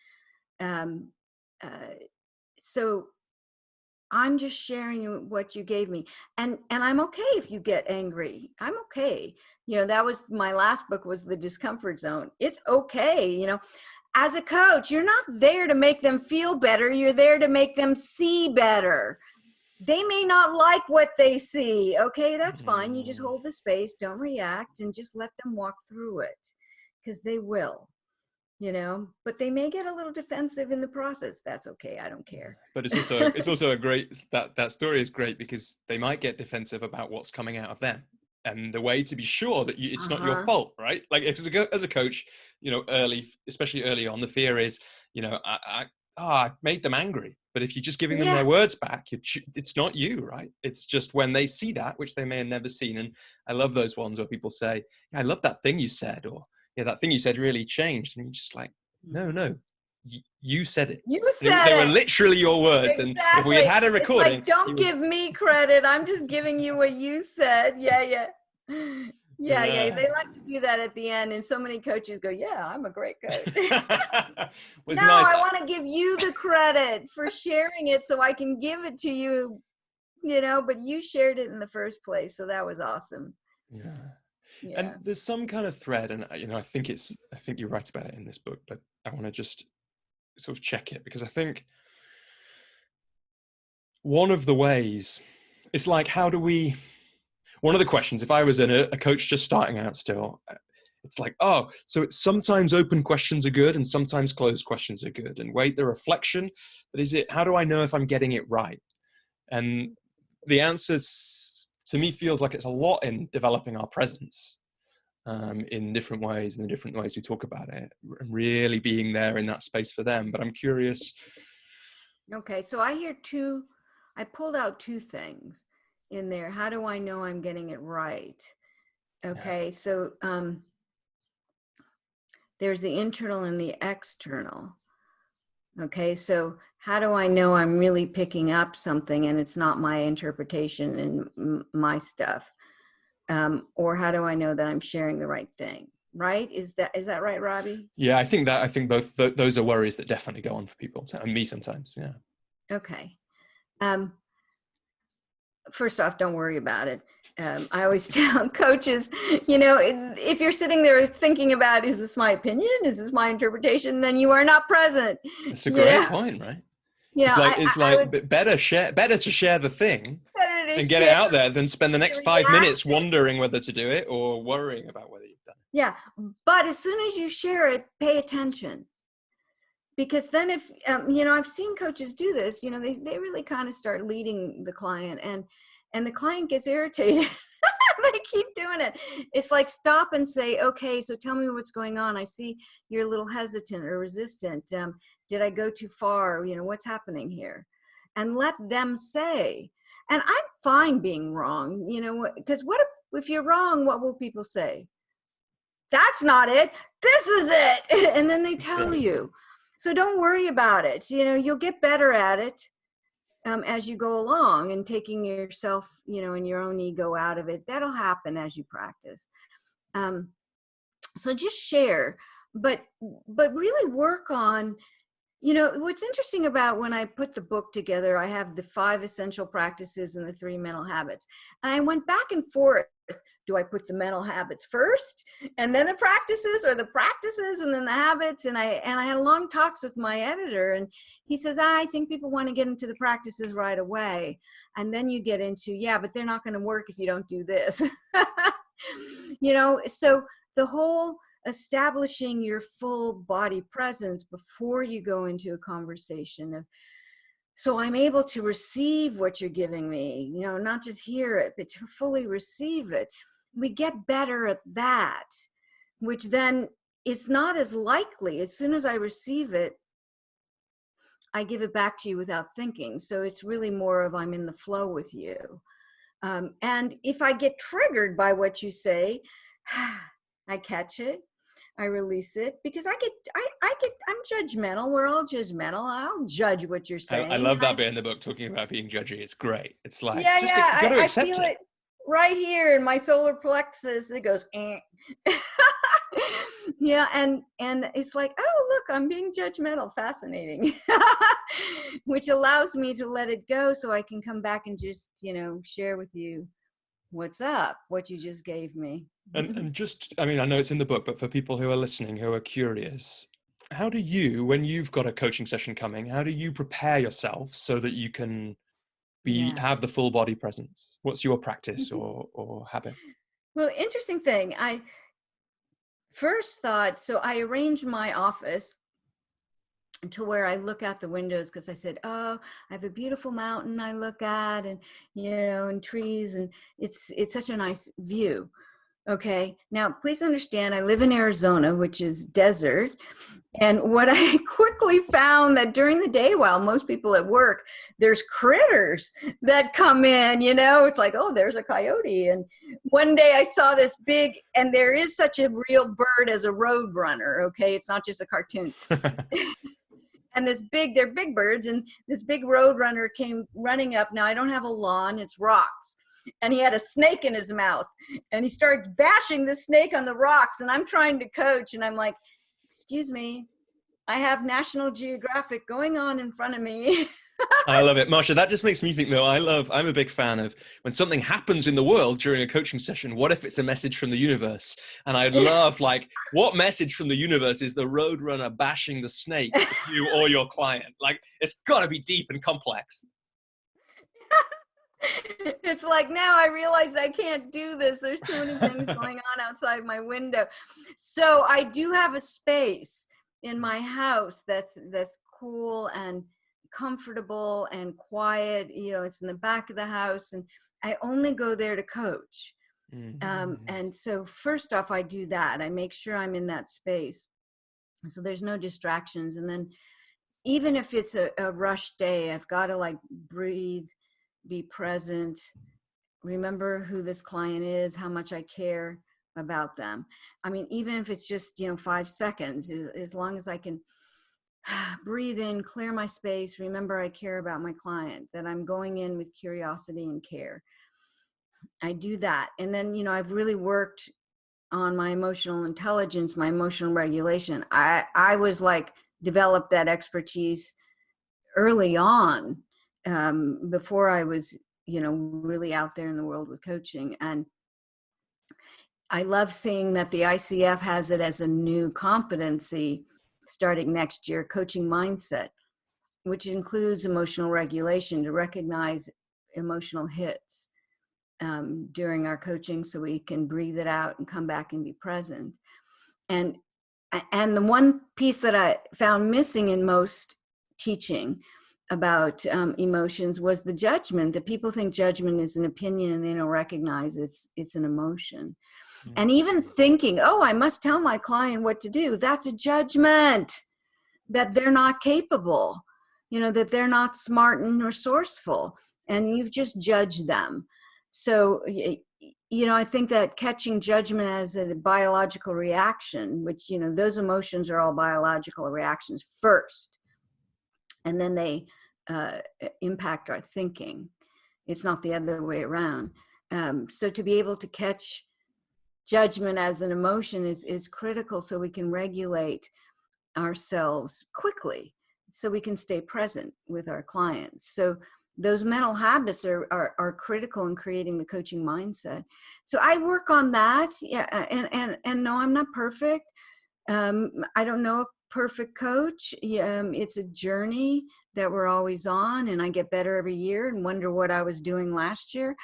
So I'm just sharing what you gave me, and I'm okay if you get angry. I'm okay. That was my last book, was The Discomfort Zone. It's okay. as a coach, you're not there to make them feel better. You're there to make them see better. They may not like what they see. Okay, that's fine. You just hold the space, don't react, and just let them walk through it, because they will, but they may get a little defensive in the process. That's okay. I don't care. But it's also a great, that story is great because they might get defensive about what's coming out of them. And the way to be sure that it's not your fault, right? Like as a coach, especially early on, the fear is, I made them angry. But if you're just giving them their words back, it's not you, right? It's just when they see that, which they may have never seen. And I love those ones where people say, I love that thing you said, or that thing you said really changed. And you're just like, no, you said it. You said they were literally your words. Exactly. And if we had a recording, it's like, don't give me credit. I'm just giving you what you said. Yeah. They like to do that at the end, and so many coaches go, yeah, I'm a great coach. No, nice. I want to give you the credit for sharing it so I can give it to you, but you shared it in the first place, so that was awesome. Yeah. And there's some kind of thread, and I think you write about it in this book, but I want to just sort of check it, because I think one of the ways, it's like, one of the questions, if I was a coach just starting out still, it's like, so it's sometimes open questions are good and sometimes closed questions are good. And wait, the reflection, but how do I know if I'm getting it right? And the answer to me feels like it's a lot in developing our presence in different ways, and the different ways we talk about it, and really being there in that space for them. But I'm curious. Okay, so I pulled out two things in there. How do I know I'm getting it right? Okay, so there's the internal and the external. Okay, so how do I know I'm really picking up something and it's not my interpretation and my stuff? Or how do I know that I'm sharing the right thing? Right? Is that right, Robbie? Yeah, I think both those are worries that definitely go on for people, and me sometimes. Yeah. Okay. First off, don't worry about it. I always tell coaches, if you're sitting there thinking about, is this my opinion? Is this my interpretation? Then you are not present. It's a great point, right? It's better to share the thing and get it out there than spend the next 5 minutes wondering whether to do it or worrying about whether you've done it. Yeah, but as soon as you share it, pay attention. Because then if, I've seen coaches do this, they really kind of start leading the client and the client gets irritated. They keep doing it. It's like, stop and say, okay, so tell me what's going on. I see you're a little hesitant or resistant. Did I go too far? What's happening here? And let them say, and I'm fine being wrong, because what if you're wrong, what will people say? That's not it. This is it. And then they tell you. So don't worry about it. You'll get better at it as you go along, and taking yourself, and your own ego out of it. That'll happen as you practice. So just share, but really work on, what's interesting about when I put the book together, I have the 5 essential practices and the 3 mental habits. And I went back and forth. Do I put the mental habits first and then the practices, or the practices and then the habits? And I had long talks with my editor, and he says, I think people want to get into the practices right away. And then you get into, but they're not going to work if you don't do this. So the whole establishing your full body presence before you go into a conversation of, so I'm able to receive what you're giving me, not just hear it, but to fully receive it. We get better at that, which then it's not as likely. As soon as I receive it, I give it back to you without thinking. So it's really more of, I'm in the flow with you. And if I get triggered by what you say, I catch it. I release it, because I'm judgmental. We're all judgmental. I'll judge what you're saying. I love that bit in the book, talking about being judgy. It's great. It's like, I feel it right here in my solar plexus. It goes, eh. And it's like, oh, look, I'm being judgmental. Fascinating. Which allows me to let it go, so I can come back and just, share with you what's up, what you just gave me. And just, I know it's in the book, but for people who are listening, who are curious, how do you, when you've got a coaching session coming, how do you prepare yourself so that you can Yeah. have the full body presence? What's your practice or habit? Well, interesting thing. I first thought, so I arranged my office to where I look out the windows, because I said, oh, I have a beautiful mountain I look at, and and trees, and it's such a nice view. Okay, now please understand, I live in Arizona, which is desert. And what I quickly found, that during the day, while most people at work, there's critters that come in, it's like, oh, there's a coyote. And one day I saw this big, and there is such a real bird as a road runner. Okay, it's not just a cartoon. And they're big birds, and this big road runner came running up. Now I don't have a lawn, it's rocks. And he had a snake in his mouth, and he started bashing the snake on the rocks. And I'm trying to coach, and I'm like, excuse me, I have National Geographic going on in front of me. I love it. Marcia, that just makes me think, though, I'm a big fan of when something happens in the world during a coaching session, what if it's a message from the universe? And I'd love, like, what message from the universe is the roadrunner bashing the snake to you or your client? Like, it's got to be deep and complex. It's like, now I realize I can't do this. There's too many things going on outside my window. So I do have a space in my house that's cool and comfortable and quiet. It's in the back of the house, and I only go there to coach. And so first off, I do that. I make sure I'm in that space, so there's no distractions. And then even if it's a rush day, I've got to, like, breathe, be present, remember who this client is, how much I care about them. I mean, even if it's just 5 seconds, as long as I can breathe in, clear my space, remember I care about my client, that I'm going in with curiosity and care. I do that. And then I've really worked on my emotional intelligence, my emotional regulation. I was like, developed that expertise early on, before I was really out there in the world with coaching. And I love seeing that the ICF has it as a new competency starting next year, coaching mindset, which includes emotional regulation, to recognize emotional hits during our coaching, so we can breathe it out and come back and be present. And the one piece that I found missing in most teaching about emotions was the judgment. That people think judgment is an opinion, and they don't recognize it's an emotion. And even thinking, oh, I must tell my client what to do, that's a judgment, that they're not capable, that they're not smart and resourceful, and you've just judged them. So I think that catching judgment as a biological reaction, which those emotions are all biological reactions first, and then they impact our thinking. It's not the other way around. So to be able to catch judgment as an emotion is critical, so we can regulate ourselves quickly, so we can stay present with our clients. So those mental habits are critical in creating the coaching mindset. So I work on that. Yeah, and no, I'm not perfect. I don't know a perfect coach. It's a journey that we're always on, and I get better every year and wonder what I was doing last year.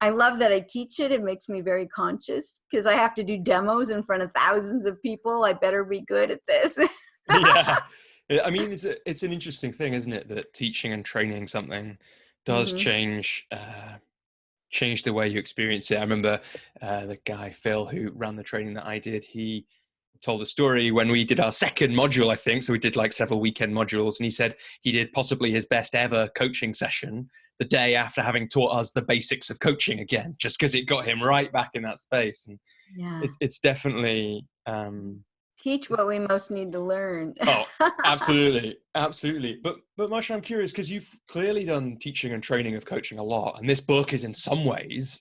I love that I teach it. It makes me very conscious, because I have to do demos in front of thousands of people. I better be good at this. Yeah. I mean, it's an interesting thing, isn't it, that teaching and training something does change the way you experience it. I remember the guy Phil, who ran the training that I did, he told a story when we did our second module, I think. So we did like several weekend modules, and he said he did possibly his best ever coaching session the day after having taught us the basics of coaching again, just because it got him right back in that space. And Yeah. it's definitely Teach what we most need to learn. oh, absolutely. But Marsha, I'm curious, because you've clearly done teaching and training of coaching a lot, and this book is in some ways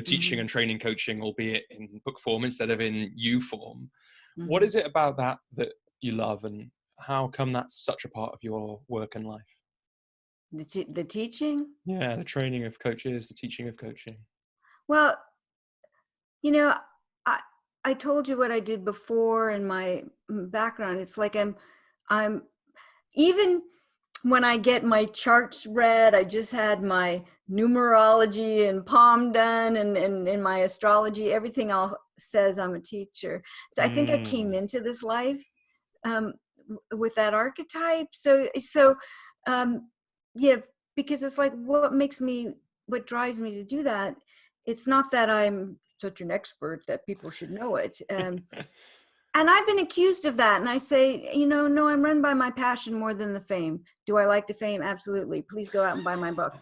teaching and training coaching, albeit in book form instead of in you form. What is it about that you love, and how come that's such a part of your work and life? The teaching? Yeah, the training of coaches, the teaching of coaching. Well, I, I told you what I did before and my background. It's like I'm even when I get my charts read, I just had my numerology and palm done, and my astrology, everything all says I'm a teacher. So I think I came into this life with that archetype. So yeah, because it's like, what drives me to do that? It's not that I'm such an expert that people should know it. And I've been accused of that. And I say, no, I'm run by my passion more than the fame. Do I like the fame? Absolutely. Please go out and buy my book.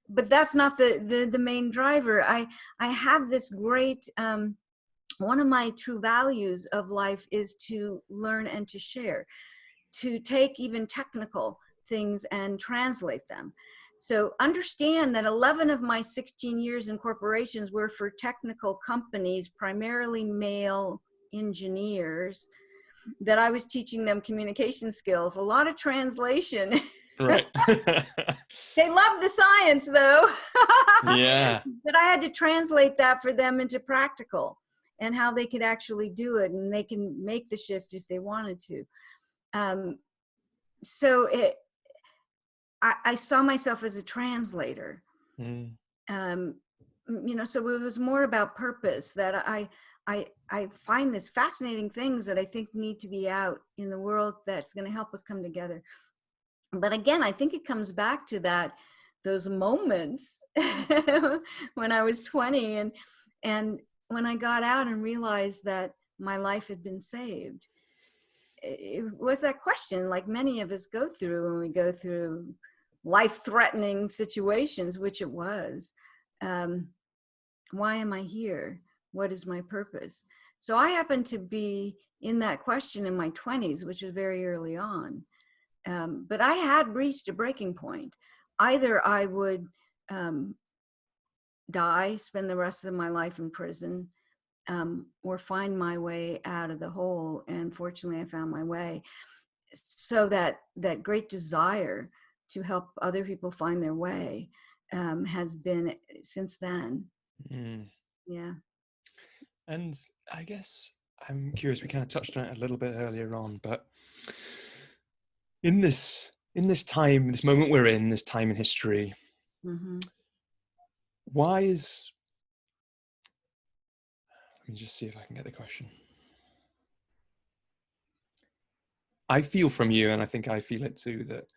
But that's not the main driver. I have this great, one of my true values of life is to learn and to share, to take even technical things and translate them. So understand that 11 of my 16 years in corporations were for technical companies, primarily male engineers, that I was teaching them communication skills, a lot of translation. Right. They love the science though. Yeah. But I had to translate that for them into practical and how they could actually do it, and they can make the shift if they wanted to. So I saw myself as a translator. So it was more about purpose, that I find this fascinating things that I think need to be out in the world that's going to help us come together. But again, I think it comes back to those moments when I was 20 and when I got out and realized that my life had been saved. It was that question, like many of us go through when we go through life-threatening situations, which it was. Why am I here? What is my purpose? So I happened to be in that question in my 20s, which was very early on. But I had reached a breaking point. Either I would die, spend the rest of my life in prison, or find my way out of the hole. And fortunately, I found my way. So that great desire to help other people find their way has been since then. Yeah. And I guess I'm curious, we kind of touched on it a little bit earlier on, but in this time, this moment we're in, this time in history, why is, let me just see if I can get the question. I feel from you, and I think I feel it too, that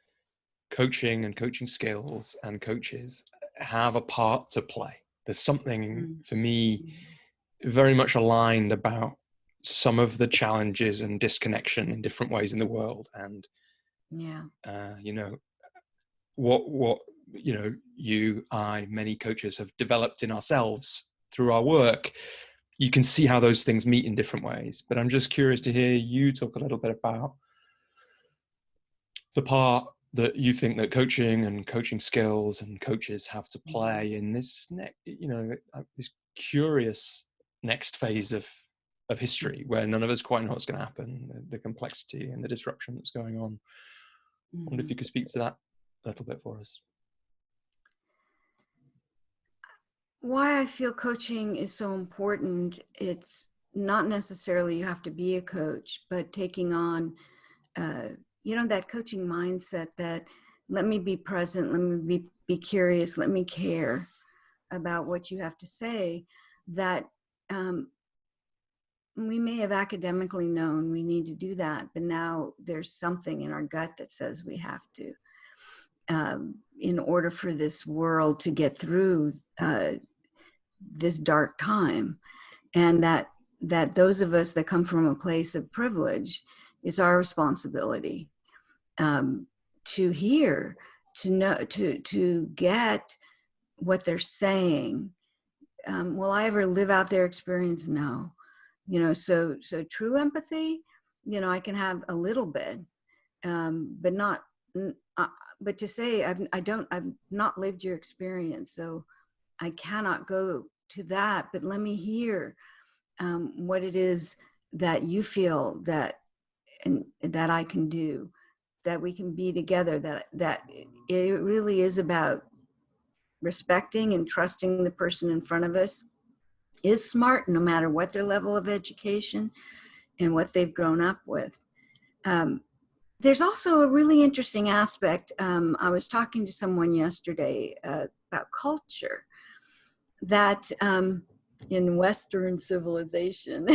coaching and coaching skills and coaches have a part to play. There's something for me very much aligned about some of the challenges and disconnection in different ways in the world. And, what you, I, many coaches have developed in ourselves through our work, you can see how those things meet in different ways. But I'm just curious to hear you talk a little bit about the part that you think that coaching and coaching skills and coaches have to play in this this curious next phase of history, where none of us quite know what's going to happen, the complexity and the disruption that's going on. I wonder if you could speak to that a little bit for us. Why I feel coaching is so important, it's not necessarily you have to be a coach, but taking on that coaching mindset, that let me be present, let me be curious, let me care about what you have to say, that we may have academically known we need to do that, but now there's something in our gut that says we have to, in order for this world to get through this dark time. And that those of us that come from a place of privilege, it's our responsibility to hear, to know, to get what they're saying. Will I ever live out their experience? No. So true empathy, I can have a little bit, but not, but to say I've not lived your experience, so I cannot go to that, but let me hear what it is that you feel that I can do, that we can be together, that it really is about respecting and trusting the person in front of us is smart, no matter what their level of education and what they've grown up with. There's also a really interesting aspect. I was talking to someone yesterday about culture, that in Western civilization,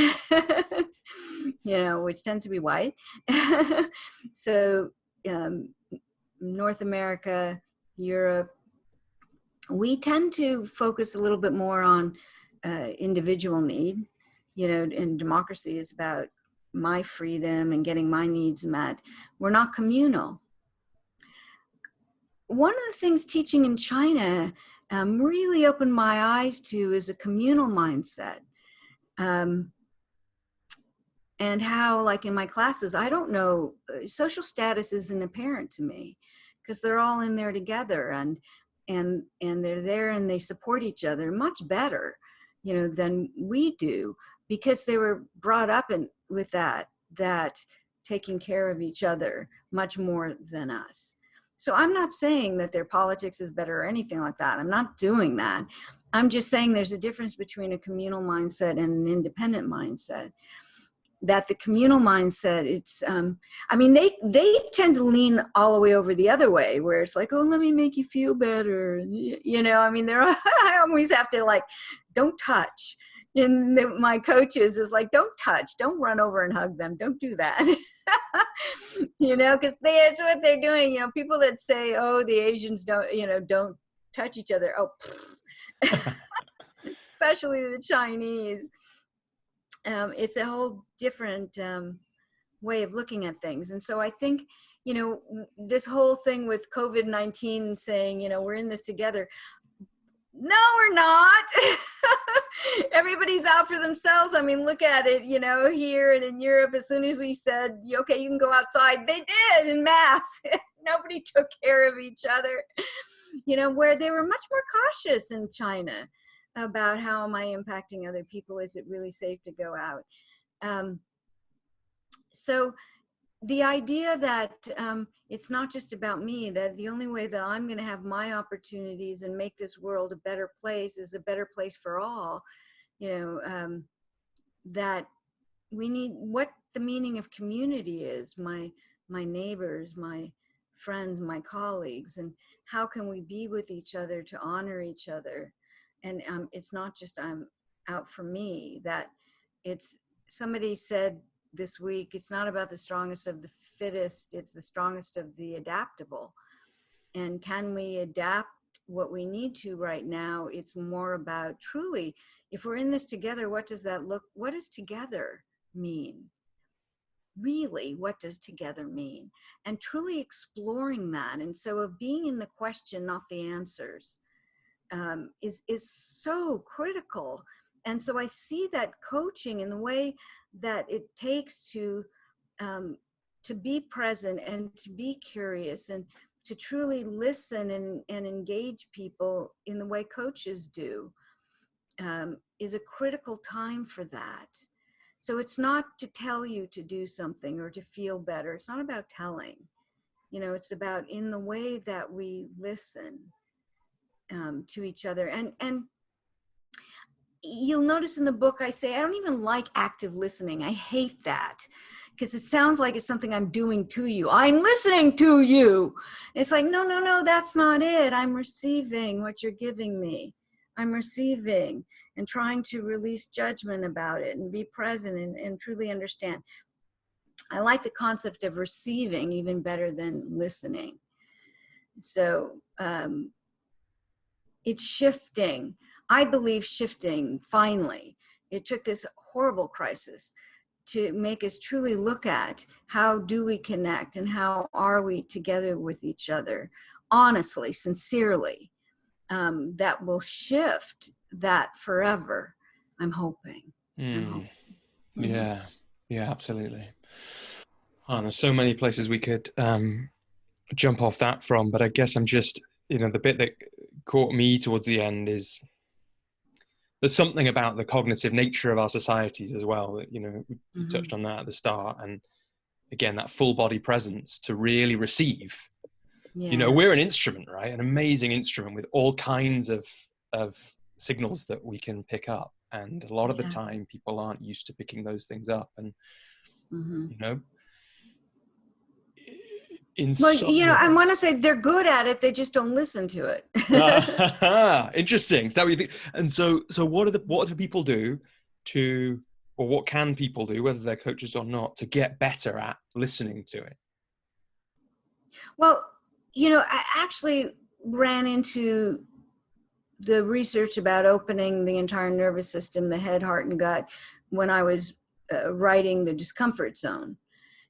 which tends to be white. So North America, Europe, we tend to focus a little bit more on individual need, and democracy is about my freedom and getting my needs met. We're not communal. One of the things teaching in China really opened my eyes to is a communal mindset. And how, like in my classes, I don't know, social status isn't apparent to me, because they're all in there together, and they're there and they support each other much better, than we do, because they were brought up with that taking care of each other much more than us. So I'm not saying that their politics is better or anything like that. I'm not doing that. I'm just saying there's a difference between a communal mindset and an independent mindset. That the communal mindset, it's, they tend to lean all the way over the other way, where it's like, oh, let me make you feel better. I always have to, like, don't touch. And my coaches is like, don't touch, don't run over and hug them, don't do that. Because that's what they're doing. People that say, oh, the Asians don't touch each other. Oh, especially the Chinese. It's a whole different way of looking at things. And so I think, this whole thing with COVID-19 saying, we're in this together. No, we're not. Everybody's out for themselves. I mean, look at it, here and in Europe, as soon as we said, okay, you can go outside, they did en masse. Nobody took care of each other, where they were much more cautious in China about how am I impacting other people? Is it really safe to go out? So the idea that it's not just about me, that the only way that I'm going to have my opportunities and make this world a better place is a better place for all, that we need, what the meaning of community is, my neighbors, my friends, my colleagues, and how can we be with each other to honor each other. And it's not just I'm out for me, that it's, somebody said this week, it's not about the strongest of the fittest, it's the strongest of the adaptable. And can we adapt what we need to right now? It's more about truly, if we're in this together, what does that look, what does together mean? Really, what does together mean? And truly exploring that. And so of being in the question, not the answers, is so critical. And so I see that coaching in the way that it takes to be present and to be curious and to truly listen and engage people in the way coaches do, is a critical time for that. So it's not to tell you to do something or to feel better. It's not about telling, it's about in the way that we listen to each other. And you'll notice in the book, I say, I don't even like active listening. I hate that, because it sounds like it's something I'm doing to you. I'm listening to you. It's like, no, that's not it. I'm receiving what you're giving me. I'm receiving and trying to release judgment about it and be present and truly understand. I like the concept of receiving even better than listening. So it's shifting. I believe shifting, finally. It took this horrible crisis to make us truly look at how do we connect and how are we together with each other, honestly, sincerely. That will shift that forever, I'm hoping. I'm hoping. Yeah, absolutely. Oh, there's so many places we could jump off that from, but I guess I'm just, the bit that caught me towards the end is there's something about the cognitive nature of our societies as well that, we touched on that at the start. And again, that full body presence to really receive You know, we're an instrument, right? An amazing instrument with all kinds of signals that we can pick up. And a lot of the time people aren't used to picking those things up. And, you know, I want to say they're good at it. They just don't listen to it. Interesting. Is that what you think? And so what do people do or what can people do, whether they're coaches or not, to get better at listening to it? Well, you know, I actually ran into the research about opening the entire nervous system, the head, heart, and gut, when I was writing the Discomfort Zone.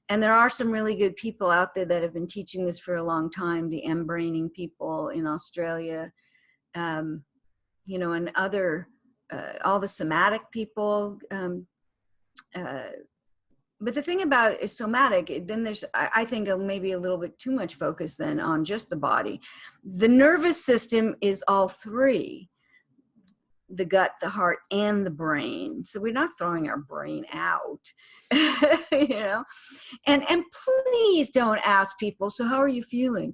And there are some really good people out there that have been teaching this for a long time, the M-braining people in Australia, you know, and other, all the somatic people. But the thing about it, somatic, then there's, I think, maybe a little bit too much focus then on just the body. The nervous system is all three: the gut, the heart, and the brain. So we're not throwing our brain out, you know. And please don't ask people, so how are you feeling?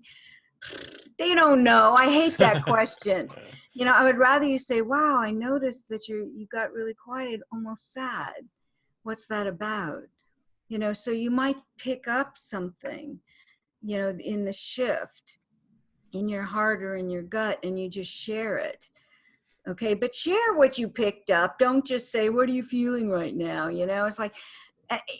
They don't know. I hate that question. You know, I would rather you say, wow, I noticed that you got really quiet, almost sad. What's that about? You know, so you might pick up something, you know, in the shift in your heart or in your gut, and you just share it. Okay, but share what you picked up. Don't just say, what are you feeling right now? You know, it's like,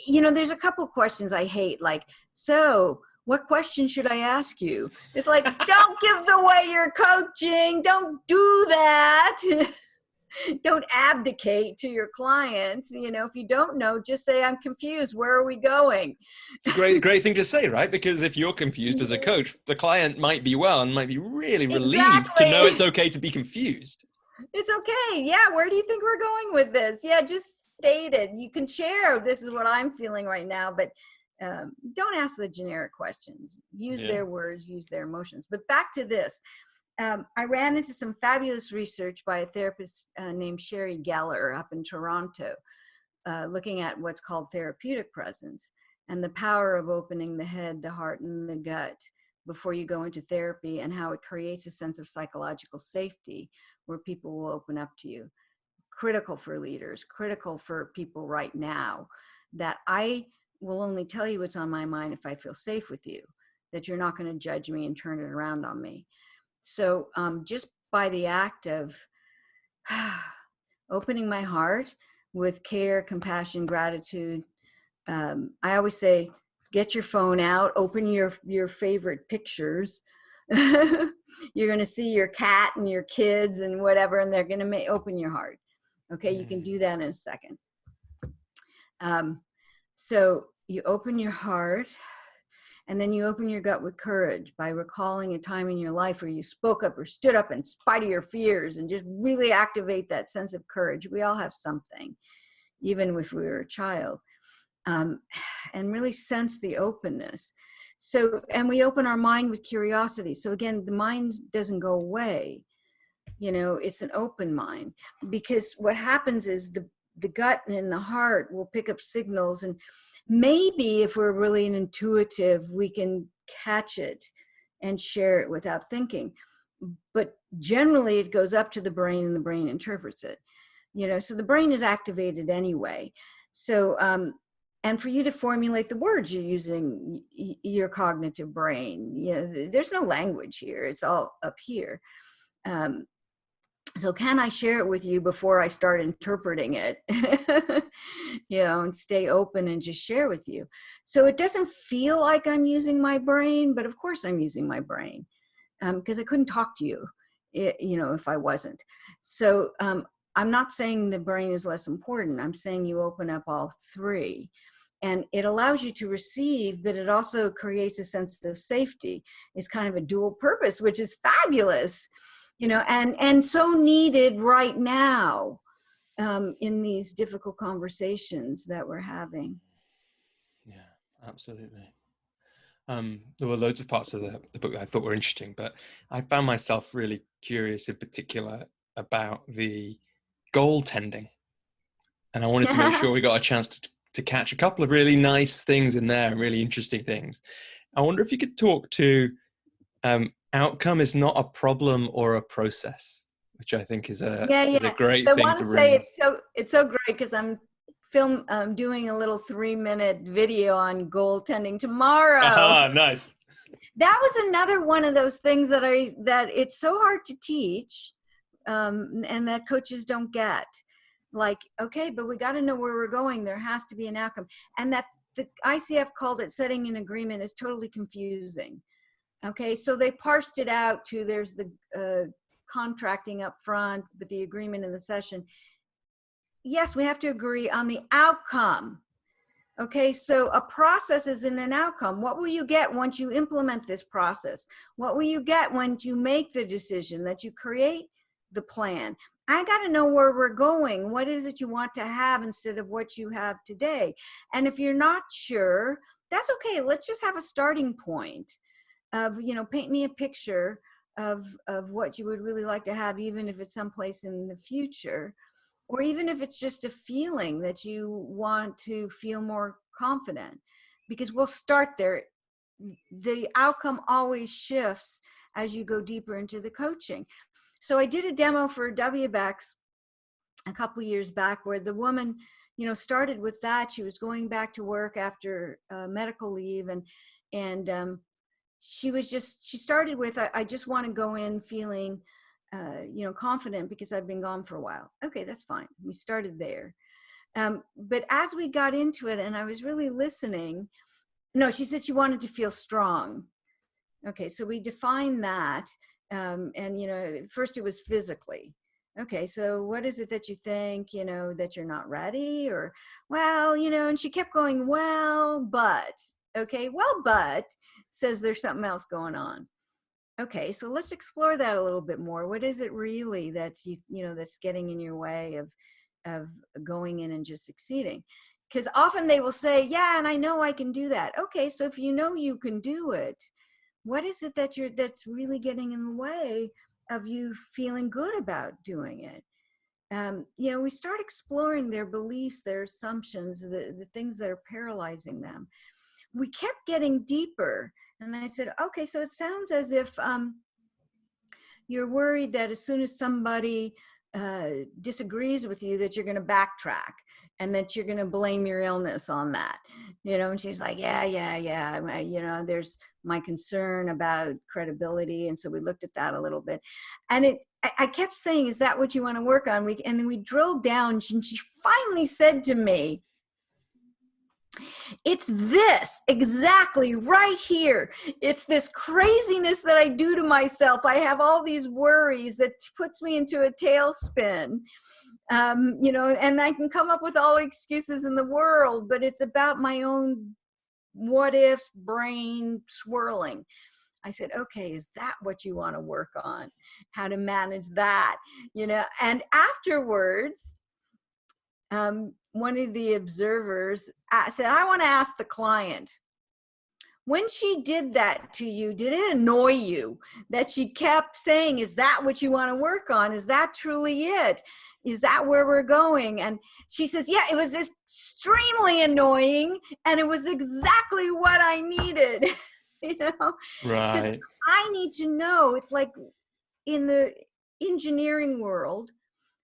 you know, there's a couple questions I hate, like, so what question should I ask you? It's like, don't give away your coaching. Don't do that. Don't abdicate to your clients. You know, if you don't know, just say, I'm confused. Where are we going? It's a great thing to say, right? Because if you're confused as a coach, the client might be well and might be really relieved to know it's okay to be confused. It's okay. Yeah. Where do you think we're going with this? Yeah. Just state it. You can share, this is what I'm feeling right now, but don't ask the generic questions. Use their words, use their emotions. But back to this. I ran into some fabulous research by a therapist named Sherry Geller up in Toronto, looking at what's called therapeutic presence and the power of opening the head, the heart, and the gut before you go into therapy, and how it creates a sense of psychological safety where people will open up to you. Critical for leaders, critical for people right now, that I will only tell you what's on my mind if I feel safe with you, that you're not going to judge me and turn it around on me. So just by the act of opening my heart with care, compassion, gratitude, I always say, get your phone out, open your favorite pictures. You're going to see your cat and your kids and whatever, and they're going to open your heart. Okay, you can do that in a second. So you open your heart, and then you open your gut with courage by recalling a time in your life where you spoke up or stood up in spite of your fears, and just really activate that sense of courage. We all have something, even if we were a child, and really sense the openness. So, and we open our mind with curiosity. So again, the mind doesn't go away. You know, it's an open mind, because what happens is the gut and the heart will pick up signals, and maybe if we're really an intuitive, we can catch it and share it without thinking. But generally it goes up to the brain, and the brain interprets it, you know, so the brain is activated anyway. So, and for you to formulate the words, you're using your cognitive brain. You know, there's no language here. It's all up here. So can I share it with you before I start interpreting it? You know, and stay open and just share with you. So it doesn't feel like I'm using my brain, but of course I'm using my brain, because I couldn't talk to you, you know, if I wasn't. So I'm not saying the brain is less important. I'm saying you open up all three. And it allows you to receive, but it also creates a sense of safety. It's kind of a dual purpose, which is fabulous, you know, and so needed right now in these difficult conversations that we're having. Yeah, absolutely. There were loads of parts of the book that I thought were interesting, but I found myself really curious in particular about the goaltending. And I wanted to make sure we got a chance to catch a couple of really nice things in there, really interesting things. I wonder if you could talk to outcome is not a problem or a process, which I think is a Yeah. great So I thing want to to say bring. it's so great because I'm doing a little 3-minute video on goaltending tomorrow. Aha, nice. That was another one of those things that it's so hard to teach, and that coaches don't get. Like, okay, but we got to know where we're going. There has to be an outcome, and that's the ICF called it setting an agreement is totally confusing. Okay, so they parsed it out to there's the contracting up front, but the agreement in the session. Yes, we have to agree on the outcome. Okay, so a process is in an outcome. What will you get once you implement this process? What will you get when you make the decision, that you create the plan? I got to know where we're going. What is it you want to have instead of what you have today? And if you're not sure, that's okay. Let's just have a starting point of, paint me a picture of what you would really like to have, even if it's someplace in the future. Or even if it's just a feeling that you want to feel more confident, because we'll start there. The outcome always shifts as you go deeper into the coaching. So I did a demo for WBACs a couple years back where the woman, started with that. She was going back to work after medical leave, and she started with, I just want to go in feeling confident because I've been gone for a while. Okay, that's fine. We started there. But as we got into it and I was really listening, no, she said she wanted to feel strong. Okay, so we defined that. And first it was physically. Okay, so what is it that you think, that you're not ready? Or, well, and she kept going, well, but, okay, well, but says there's something else going on. Okay, so let's explore that a little bit more. What is it really that's that's getting in your way of going in and just succeeding? Because often they will say, yeah, and I know I can do that. Okay, so if you know you can do it, what is it that's really getting in the way of you feeling good about doing it? We start exploring their beliefs, their assumptions, the things that are paralyzing them. We kept getting deeper. And I said, okay, so it sounds as if you're worried that as soon as somebody disagrees with you, that you're going to backtrack and that you're going to blame your illness on that. And she's like, yeah. There's my concern about credibility. And so we looked at that a little bit. And I kept saying, is that what you want to work on? And then we drilled down, and she finally said to me, it's this exactly right here. It's this craziness that I do to myself. I have all these worries that puts me into a tailspin. And I can come up with all the excuses in the world, but it's about my own what ifs brain swirling. I said, okay, is that what you want to work on? How to manage that? And afterwards, one of the observers said, I want to ask the client, when she did that to you, did it annoy you that she kept saying, is that what you want to work on? Is that truly it? Is that where we're going? And she says, yeah, it was extremely annoying. And it was exactly what I needed, because Right. I need to know. It's like in the engineering world,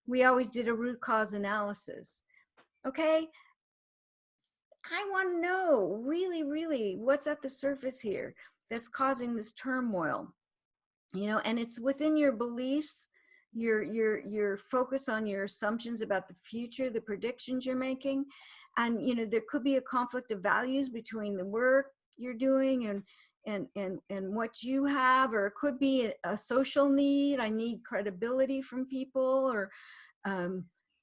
we always did a root cause analysis. Okay, I want to know really, really what's at the surface here that's causing this turmoil, and it's within your beliefs, your focus on your assumptions about the future, the predictions you're making. And, there could be a conflict of values between the work you're doing and what you have, or it could be a social need. I need credibility from people, or,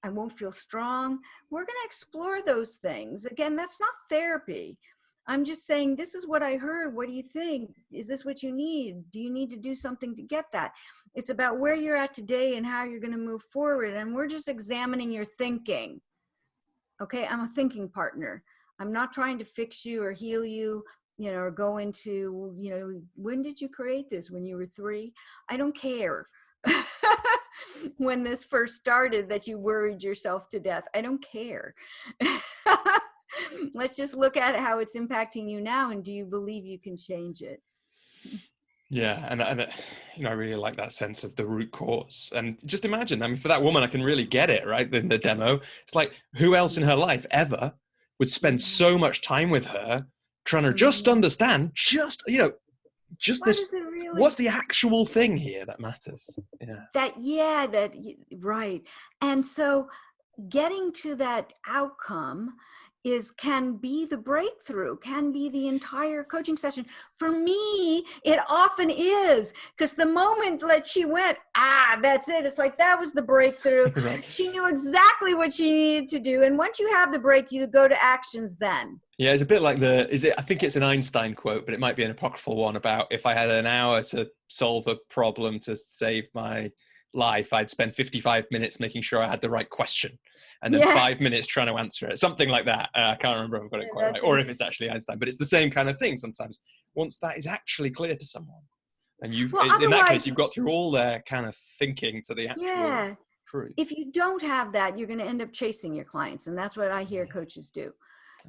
I won't feel strong. We're going to explore those things. Again, that's not therapy. I'm just saying, this is what I heard. What do you think? Is this what you need? Do you need to do something to get that? It's about where you're at today and how you're going to move forward. And we're just examining your thinking. Okay, I'm a thinking partner. I'm not trying to fix you or heal you, or go into, when did you create this? When you were 3? I don't care. When this first started that you worried yourself to death. I don't care. Let's just look at how it's impacting you now, and do you believe you can change it? Yeah, and I really like that sense of the root cause. And just imagine, I mean, for that woman, I can really get it, right? In the demo, it's like, who else in her life ever would spend so much time with her trying to just understand, just What this, is it really? what's the actual thing here that matters? Right. And so getting to that outcome can be the breakthrough, can be the entire coaching session. For me, it often is, because the moment that she went, that's it. It's like, that was the breakthrough. Right. She knew exactly what she needed to do. And once you have the break, you go to actions then. Yeah, it's a bit like I think it's an Einstein quote, but it might be an apocryphal one about, if I had an hour to solve a problem to save my life, I'd spend 55 minutes making sure I had the right question, and then 5 minutes trying to answer it. Something like that. I can't remember if I've got it quite right, or if it's actually Einstein, but it's the same kind of thing sometimes. Once that is actually clear to someone, and in that case, you've got through all their kind of thinking to the actual truth. If you don't have that, you're going to end up chasing your clients. And that's what I hear coaches do.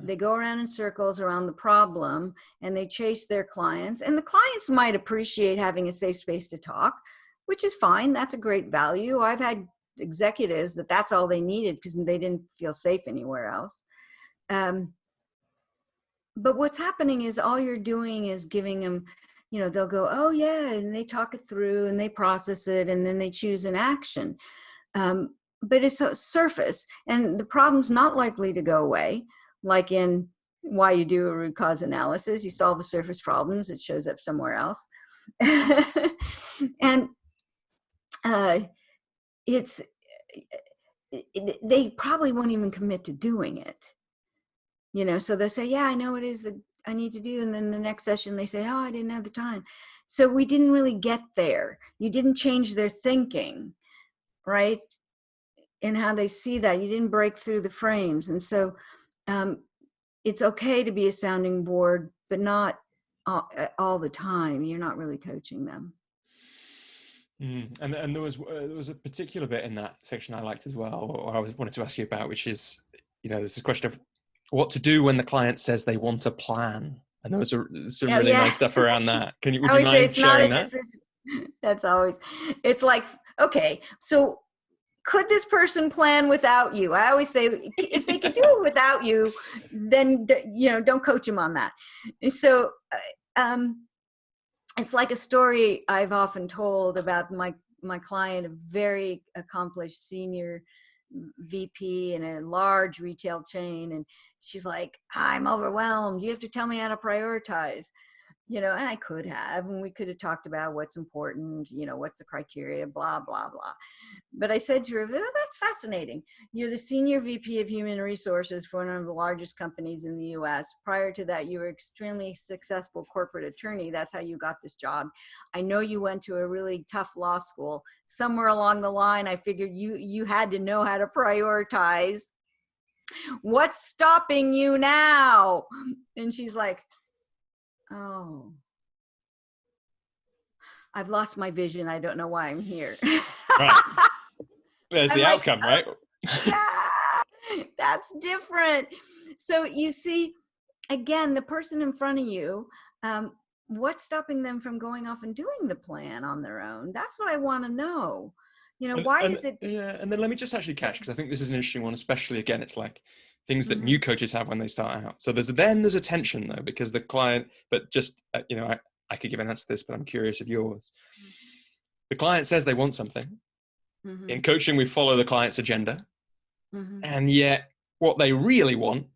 They go around in circles around the problem, and they chase their clients. And the clients might appreciate having a safe space to talk, which is fine. That's a great value. I've had executives that's all they needed because they didn't feel safe anywhere else. But what's happening is all you're doing is giving them, they'll go, oh yeah, and they talk it through and they process it, and then they choose an action. But it's a surface, and the problem's not likely to go away. Like in why you do a root cause analysis, you solve the surface problems, it shows up somewhere else. And they probably won't even commit to doing it. So they'll say, yeah, I know it is that I need to do. And then the next session they say, oh, I didn't have the time. So we didn't really get there. You didn't change their thinking, right? And how they see that. You didn't break through the frames. And so it's okay to be a sounding board, but not all the time. You're not really coaching them. And there was a particular bit in that section I liked as well, or I wanted to ask you about, which is, there's a question of what to do when the client says they want a plan. And there was some really nice stuff around that. Would you mind sharing that? That's always, it's like, okay, so could this person plan without you? I always say, if they could do it without you, then, don't coach them on that. So, it's like a story I've often told about my client, a very accomplished senior VP in a large retail chain. And she's like, I'm overwhelmed. You have to tell me how to prioritize. And I could have, and we could have talked about what's important, what's the criteria, blah, blah, blah. But I said to her, oh, that's fascinating. You're the senior VP of human resources for one of the largest companies in the US. Prior to that, you were extremely successful corporate attorney. That's how you got this job. I know you went to a really tough law school. Somewhere along the line, I figured you had to know how to prioritize. What's stopping you now? And she's like, oh, I've lost my vision. I don't know why I'm here. Right. There's the outcome, right? Yeah, that's different. So you see, again, the person in front of you, what's stopping them from going off and doing the plan on their own? That's what I want to know. Why is it? Yeah, and then let me just actually catch, because I think this is an interesting one, especially, again, it's like things that new coaches have when they start out. So there's a tension though, because the client, but just, I could give an answer to this, but I'm curious of yours. The client says they want something. In coaching, we follow the client's agenda. And yet what they really want,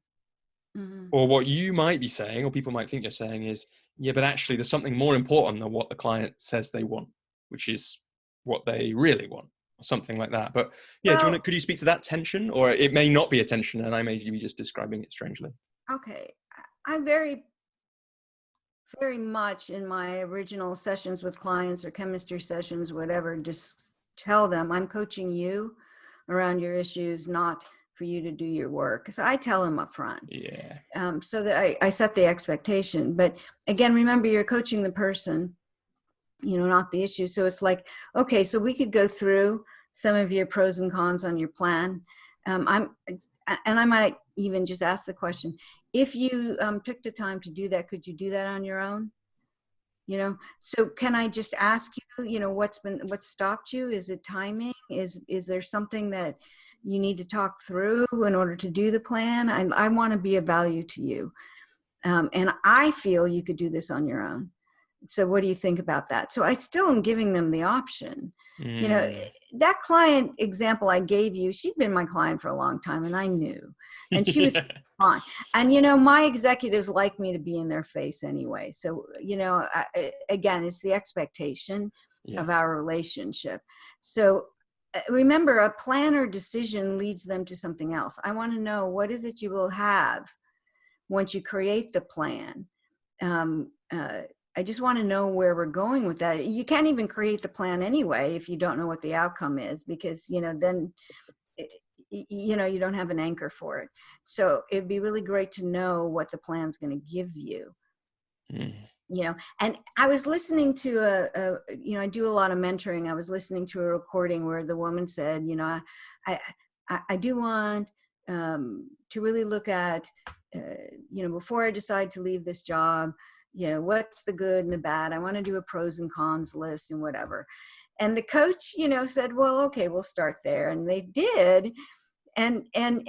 or what you might be saying, or people might think you're saying, is, yeah, but actually there's something more important than what the client says they want, which is what they really want, or something like that. But yeah, could you speak to that tension? Or it may not be a tension, and I may be just describing it strangely. Okay. I'm very, very much in my original sessions with clients or chemistry sessions, whatever, just tell them I'm coaching you around your issues, not for you to do your work. So I tell them up front. Yeah. So that I set the expectation. But again, remember, you're coaching the person, not the issue. So it's like, okay, so we could go through some of your pros and cons on your plan. I might even just ask the question, if you took the time to do that, could you do that on your own? So can I just ask you, what stopped you? Is it timing? Is there something that you need to talk through in order to do the plan? I want to be of value to you. And I feel you could do this on your own. So what do you think about that? So I still am giving them the option. That client example I gave you, she'd been my client for a long time, and I knew, and she was fine. And, my executives like me to be in their face anyway. So, again, it's the expectation of our relationship. So remember, a plan or decision leads them to something else. I want to know, what is it you will have once you create the plan? I just want to know where we're going with that. You can't even create the plan anyway if you don't know what the outcome is, because, then, you don't have an anchor for it. So it'd be really great to know what the plan's going to give you. And I was listening to I do a lot of mentoring. I was listening to a recording where the woman said, I do want to really look at, before I decide to leave this job, what's the good and the bad? I want to do a pros and cons list and whatever. And the coach, said, well, okay, we'll start there. And they did. And then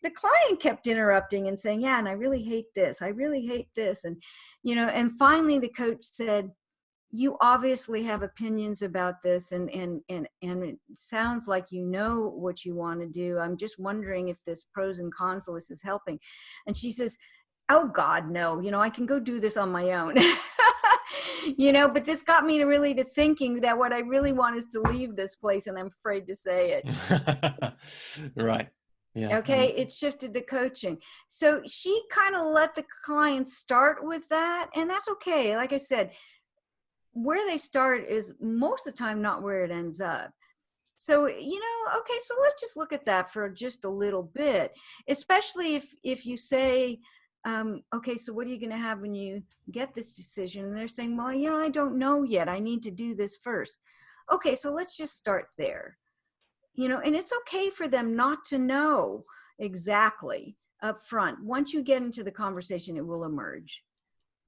the client kept interrupting and saying, yeah, and I really hate this. I really hate this. And, and finally the coach said, you obviously have opinions about this, and it sounds like you know what you want to do. I'm just wondering if this pros and cons list is helping. And she says, oh God, no, I can go do this on my own. But this got me to thinking that what I really want is to leave this place, and I'm afraid to say it. Right. Yeah. Okay. It shifted the coaching. So she kind of let the client start with that, and that's okay. Like I said, where they start is most of the time not where it ends up. So, okay, so let's just look at that for just a little bit, especially if you say, okay, so what are you going to have when you get this decision? And they're saying, well, I don't know yet. I need to do this first. Okay, so let's just start there. And it's okay for them not to know exactly up front. Once you get into the conversation, it will emerge.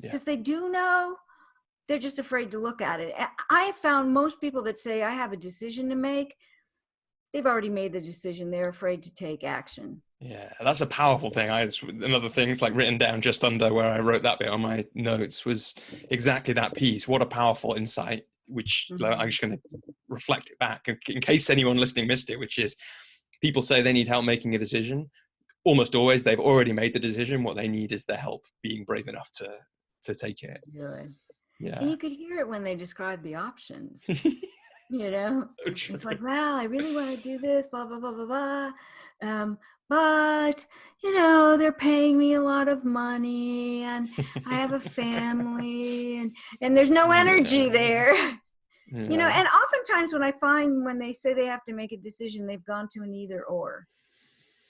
Because they do know, they're just afraid to look at it. I have found most people that say, I have a decision to make, they've already made the decision. They're afraid to take action. Yeah, that's a powerful thing. Another thing is like written down just under where I wrote that bit on my notes was exactly that piece. What a powerful insight, which I'm just going to reflect it back in case anyone listening missed it, which is people say they need help making a decision. Almost always they've already made the decision. What they need is their help being brave enough to take it. Good. Yeah. And you could hear it when they describe the options. It's like, well, I really want to do this, blah, blah, blah, blah, blah. But, they're paying me a lot of money, and I have a family, and there's no energy there. And oftentimes when they say they have to make a decision, they've gone to an either or.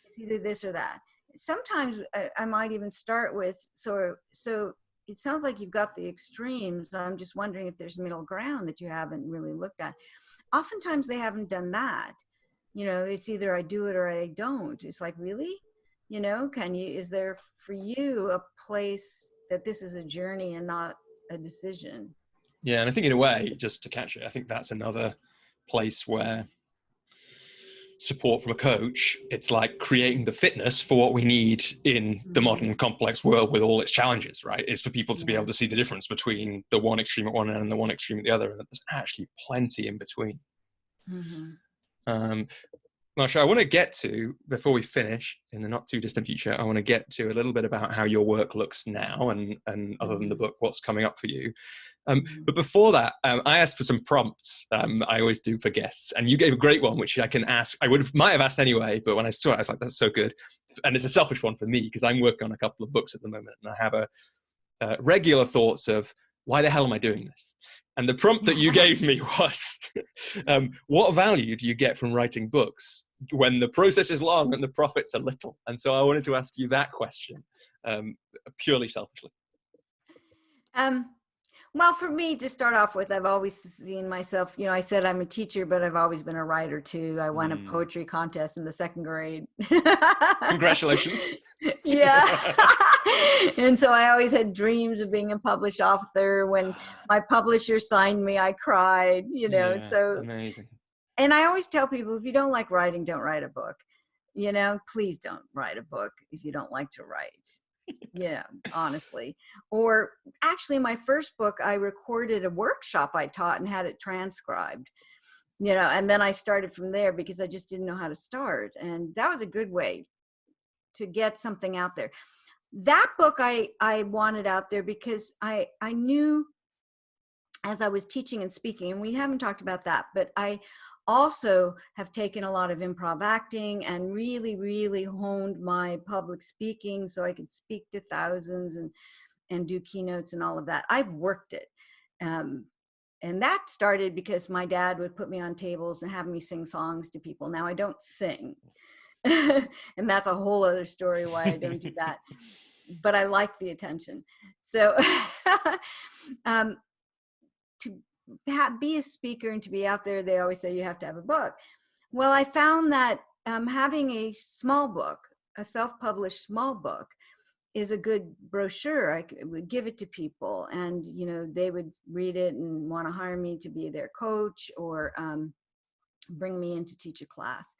It's either this or that. Sometimes I might even start with, so it sounds like you've got the extremes. I'm just wondering if there's middle ground that you haven't really looked at. Oftentimes they haven't done that. It's either I do it or I don't. It's like, really? Is there for you a place that this is a journey and not a decision? Yeah. And I think in a way, just to catch it, I think that's another place where support from a coach, it's like creating the fitness for what we need in the modern complex world with all its challenges, right? Is for people to be able to see the difference between the one extreme at one end and the one extreme at the other. And there's actually plenty in between. Marcia, I want to get to, before we finish in the not too distant future, I want to get to a little bit about how your work looks now and other than the book, what's coming up for you. But before that, I asked for some prompts. I always do for guests, and you gave a great one, which I can ask. Might have asked anyway, but when I saw it, I was like, "That's so good." And it's a selfish one for me because I'm working on a couple of books at the moment, and I have a regular thoughts of why the hell am I doing this? And the prompt that you gave me was, what value do you get from writing books when the process is long and the profits are little? And so I wanted to ask you that question, purely selfishly. Well, for me, to start off with, I've always seen myself, I said I'm a teacher, but I've always been a writer too. I won a poetry contest in the second grade. Congratulations. Yeah. And so I always had dreams of being a published author. When my publisher signed me, I cried, Yeah, so. amazing. And I always tell people, if you don't like writing, don't write a book. Please don't write a book if you don't like to write. Honestly. Or actually, my first book, I recorded a workshop I taught and had it transcribed. And then I started from there because I just didn't know how to start. And that was a good way to get something out there. That book I wanted out there because I knew, as I was teaching and speaking, and we haven't talked about that, but I also have taken a lot of improv acting and really, really honed my public speaking so I could speak to thousands and do keynotes and all of that. I've worked it. And that started because my dad would put me on tables and have me sing songs to people. Now I don't sing. And that's a whole other story why I don't do that. But I like the attention. So to be a speaker and to be out there, they always say you have to have a book. Well, I found that having a small book, a self-published small book, is a good brochure. I would give it to people, and they would read it and want to hire me to be their coach or bring me in to teach a class.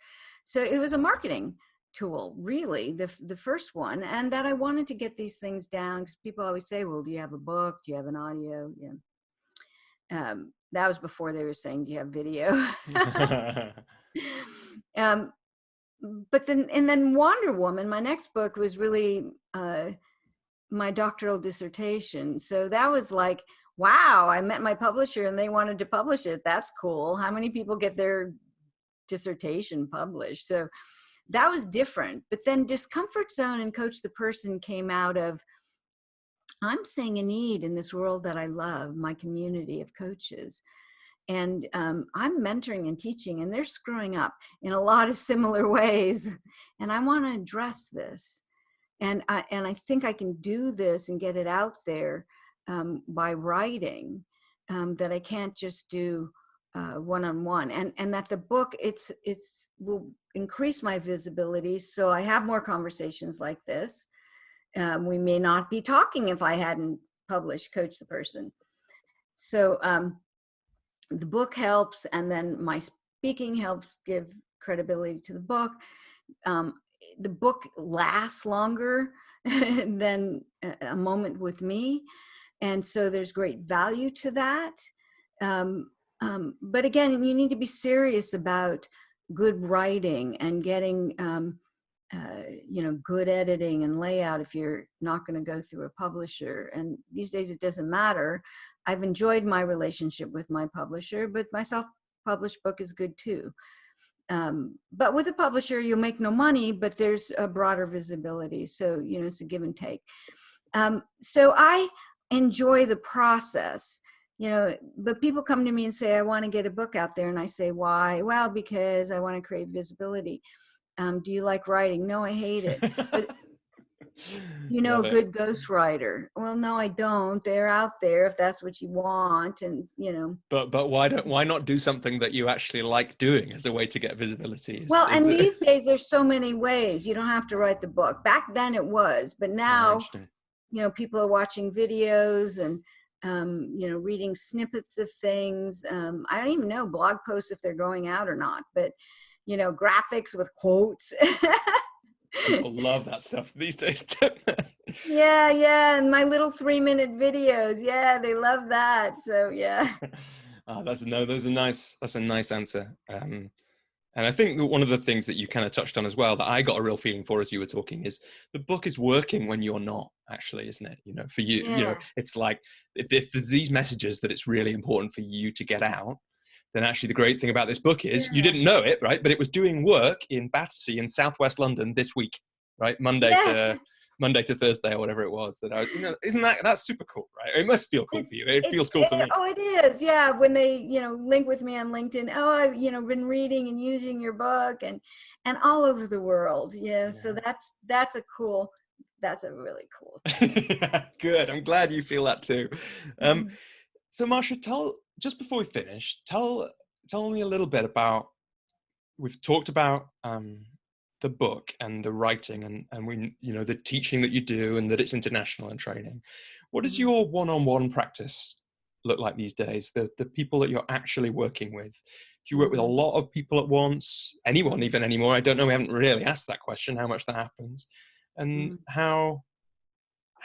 So it was a marketing tool, really, the first one, and that I wanted to get these things down, because people always say, well, do you have a book? Do you have an audio? That was before they were saying, do you have video? But then Wonder Woman, my next book, was really my doctoral dissertation. So that was like, wow, I met my publisher and they wanted to publish it. That's cool. How many people get their dissertation published? So that was different. But then Discomfort Zone and Coach the Person came out of, I'm seeing a need in this world that I love, my community of coaches. And I'm mentoring and teaching, and they're screwing up in a lot of similar ways. And I want to address this. And I think I can do this and get it out there by writing, that I can't just do one-on-one. And that the book, it's will increase my visibility. So I have more conversations like this. We may not be talking if I hadn't published Coach the Person. So the book helps, and then my speaking helps give credibility to the book. The book lasts longer than a moment with me, and so there's great value to that. But again, you need to be serious about good writing and getting good editing and layout if you're not going to go through a publisher. And these days it doesn't matter. I've enjoyed my relationship with my publisher, but my self-published book is good too. But with a publisher, you'll make no money, but there's a broader visibility. So, it's a give and take. So I enjoy the process, but people come to me and say, I want to get a book out there. And I say, why? Well, because I want to create visibility. Do you like writing? No, I hate it. But a good ghostwriter? Well, no, I don't. They're out there if that's what you want. And, But why not do something that you actually like doing as a way to get visibility? These days there's so many ways. You don't have to write the book. Back then it was, but now, people are watching videos and, reading snippets of things. I don't even know blog posts if they're going out or not, but, graphics with quotes. People love that stuff these days, don't they? Yeah, and my little 3-minute videos. Yeah, they love that. So yeah. That's a nice answer. And I think that one of the things that you kind of touched on as well that I got a real feeling for as you were talking is the book is working when you're not, actually, isn't it? For you, it's like if there's these messages that it's really important for you to get out, then actually the great thing about this book is you didn't know it, right? But it was doing work in Battersea in Southwest London this week, right? Monday to Thursday or whatever it was. That's super cool, right? It must feel cool for you. It feels cool for me. Oh, it is. Yeah. When they, link with me on LinkedIn, oh, I've, been reading and using your book and all over the world. Yeah. So that's a really cool thing. Good. I'm glad you feel that too. So Marcia, just before we finish, tell me a little bit about, we've talked about the book and the writing and we, you know, the teaching that you do and that it's international and training, what does your one-on-one practice look like these days? The people that you're actually working with, do you work with a lot of people at once? Anyone even anymore? I don't know. We haven't really asked that question, how much that happens. And how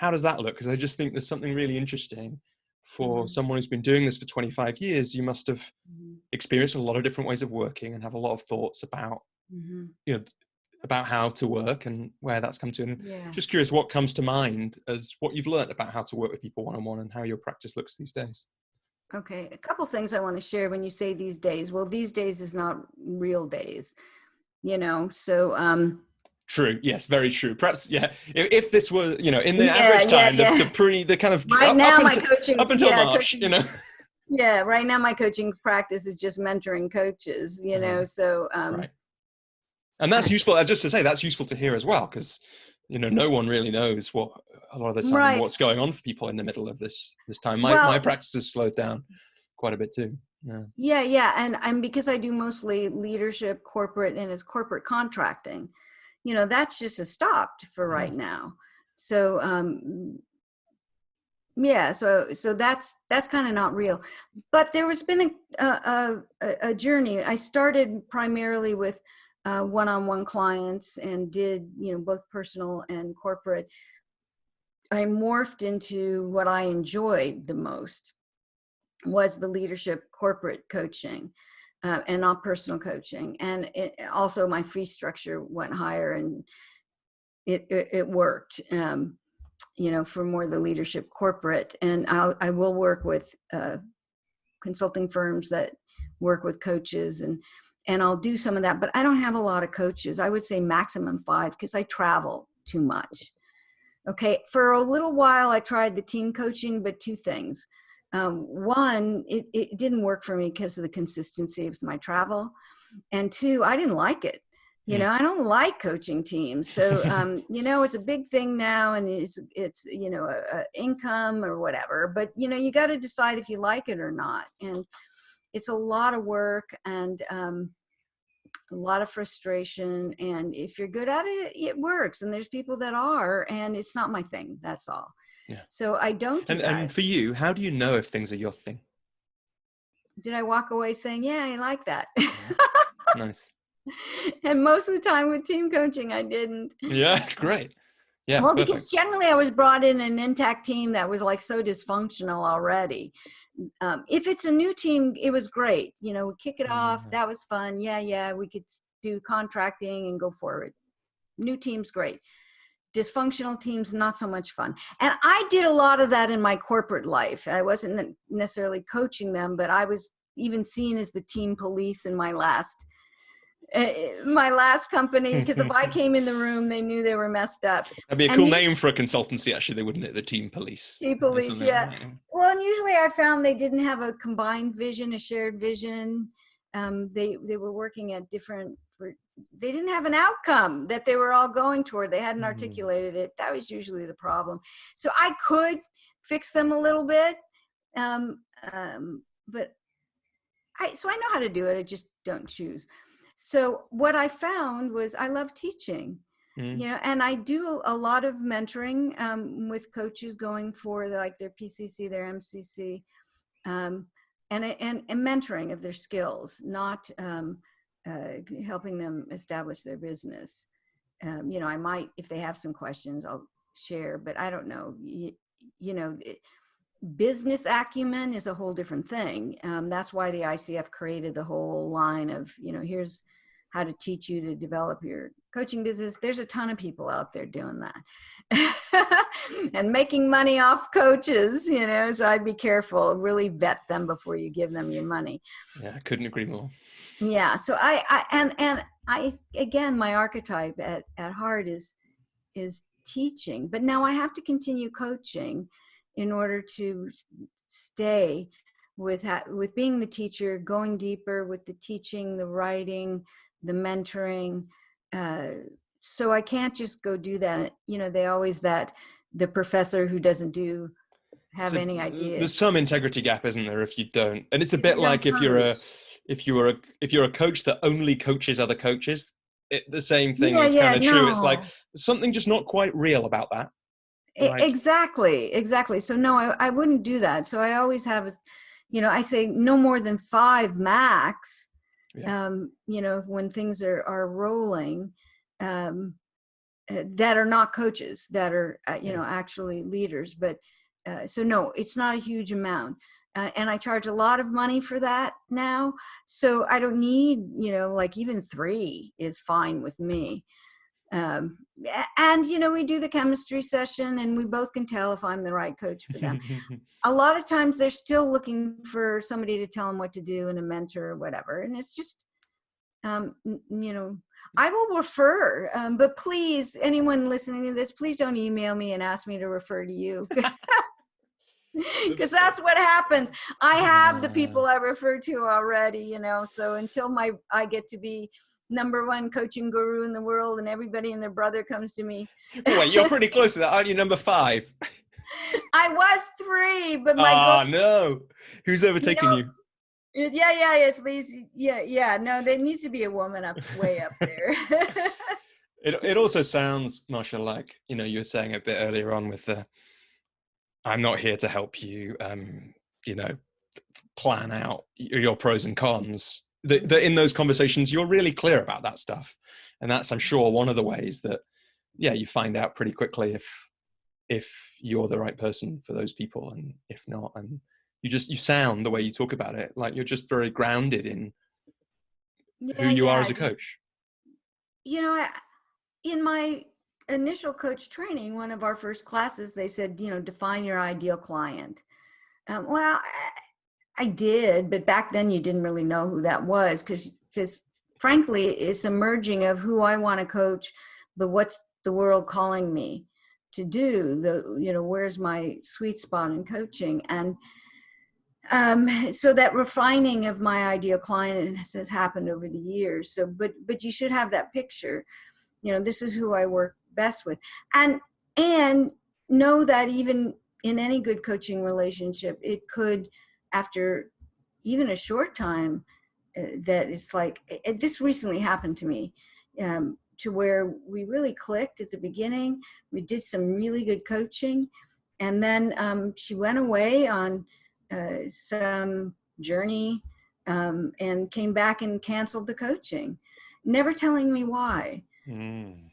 does that look? Because I just think there's something really interesting for someone who's been doing this for 25 years. You must have experienced a lot of different ways of working and have a lot of thoughts about, you know, about how to work and where that's come to. And just curious, what comes to mind as what you've learned about how to work with people one-on-one and how your practice looks these days? Okay, a couple things I want to share when you say these days. Well, these days is not real days, you know, so True. Yes, very true. Perhaps, yeah. If this were, you know, in the average time, the kind of right now my coaching up until March, coaching, you know. Yeah, right now my coaching practice is just mentoring coaches, you know. So right. And that's useful. Just to say, that's useful to hear as well, because, you know, no one really knows what a lot of the time what's going on for people in the middle of this time. My practice has slowed down quite a bit too. Yeah, and because I do mostly leadership, corporate, and it's corporate contracting, you know, that's just stopped for right now. So so that's kind of not real. But there has been a journey. I started primarily with one-on-one clients and did, you know, both personal and corporate. I morphed into what I enjoyed the most was the leadership corporate coaching and not personal coaching. And also my fee structure went higher and it worked, you know, for more the leadership corporate. And I will work with consulting firms that work with coaches and I'll do some of that, but I don't have a lot of coaches. I would say maximum 5 because I travel too much. Okay. For a little while, I tried the team coaching, but 2 things. One, it didn't work for me because of the consistency of my travel. And 2, I didn't like it. You know, I don't like coaching teams. So, you know, it's a big thing now and it's, you know, a income or whatever, but you know, you got to decide if you like it or not. And it's a lot of work and a lot of frustration. And if you're good at it, it works. And there's people that are, and it's not my thing. That's all. Yeah. So I don't do that. And for you, how do you know if things are your thing? Did I walk away saying, yeah, I like that? Nice. And most of the time with team coaching, I didn't. Yeah, great. Yeah. Well, because generally I was brought in an intact team that was like so dysfunctional already. If it's a new team, it was great. You know, we kick it off. That was fun. Yeah. We could do contracting and go forward. New team's great. Dysfunctional teams, not so much fun. And I did a lot of that in my corporate life. I wasn't necessarily coaching them, but I was even seen as the team police in my last company, because if I came in the room, they knew they were messed up. That'd be a cool name for a consultancy, actually, wouldn't it? The team police. Team police, yeah. Well, and usually I found they didn't have a combined vision, a shared vision. They were working at different. They didn't have an outcome that they were all going toward. They hadn't articulated it. That was usually the problem. So I could fix them a little bit, but I know how to do it. I just don't choose. So what I found was I love teaching, you know, and I do a lot of mentoring with coaches going for their PCC, their MCC, and mentoring of their skills, not helping them establish their business. You know, I might, if they have some questions, I'll share, but I don't know, you know, business acumen is a whole different thing. That's why the ICF created the whole line of, you know, here's how to teach you to develop your coaching business. There's a ton of people out there doing that and making money off coaches, you know, so I'd be careful, really vet them before you give them your money. Yeah, I couldn't agree more. Yeah. So I again, my archetype at heart is teaching, but now I have to continue coaching in order to stay with being the teacher, going deeper with the teaching, the writing, the mentoring. So I can't just go do that. You know, they always the professor who doesn't have any idea. There's some integrity gap, isn't there, if you don't? And it's a bit like if you're a coach that only coaches other coaches, the same thing Yeah, is kind yeah, of true. It's like no. something just not quite real about that. Like, Exactly. So no, I wouldn't do that. So I always have, I say no more than 5 max. yeah. When things are rolling, that are not coaches, that are actually leaders. But so no, it's not a huge amount. And I charge a lot of money for that now. So I don't need, like even 3 is fine with me. And we do the chemistry session and we both can tell if I'm the right coach for them. A lot of times they're still looking for somebody to tell them what to do, and a mentor or whatever. And it's just, I will refer, but please, anyone listening to this, please don't email me and ask me to refer to you. Because that's what happens. I have the people I refer to already, so until I get to be #1 coaching guru in the world and everybody and their brother comes to me. Wait, you're pretty close to that, aren't you? Number 5. I was 3, but my goal. No. Who's overtaken you? Yeah, yes, Lisa. Yeah. No, there needs to be a woman way up there. It also sounds, Marcia, like, you were saying a bit earlier on with the, I'm not here to help you, plan out your pros and cons. That in those conversations, you're really clear about that stuff. And that's, I'm sure, one of the ways that, you find out pretty quickly if you're the right person for those people, and if not. And you sound, the way you talk about it, like you're just very grounded in who you are as a coach. In my initial coach training, one of our first classes, they said, define your ideal client. Well, I did, but back then you didn't really know who that was, because frankly, it's a merging of who I want to coach, but what's the world calling me to do? Where's my sweet spot in coaching? And so that refining of my ideal client has happened over the years. So, but you should have that picture. This is who I work best with, and know that even in any good coaching relationship, it could, after even a short time, that it's like, this recently happened to me, to where we really clicked at the beginning. We did some really good coaching, and then she went away on some journey, and came back and canceled the coaching, never telling me why. And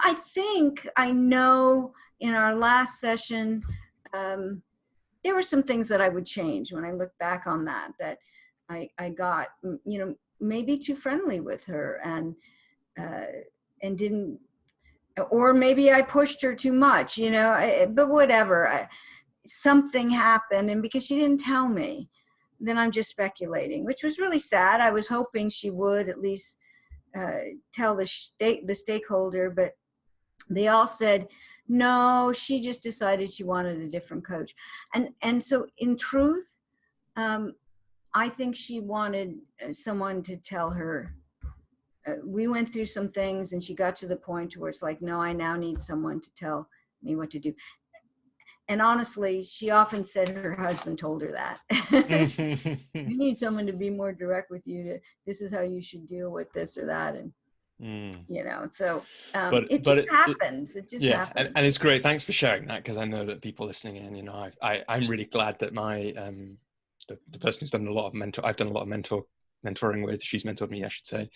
I think I know in our last session, there were some things that I would change when I look back on that I got, maybe too friendly with her, and didn't, or maybe I pushed her too much, but whatever. Something happened, and because she didn't tell me, then I'm just speculating, which was really sad. I was hoping she would at least tell the stakeholder, but they all said, no, she just decided she wanted a different coach. And so in truth, I think she wanted someone to tell her. We went through some things, and she got to the point where it's like, no, I now need someone to tell me what to do. And honestly, she often said her husband told her that. You need someone to be more direct with you, this is how you should deal with this or that. And so it just happens. It just happens. And it's great. Thanks for sharing that, because I know that people listening in, I'm really glad that my the person who's done a lot of I've done a lot of mentoring with, she's mentored me, I should say.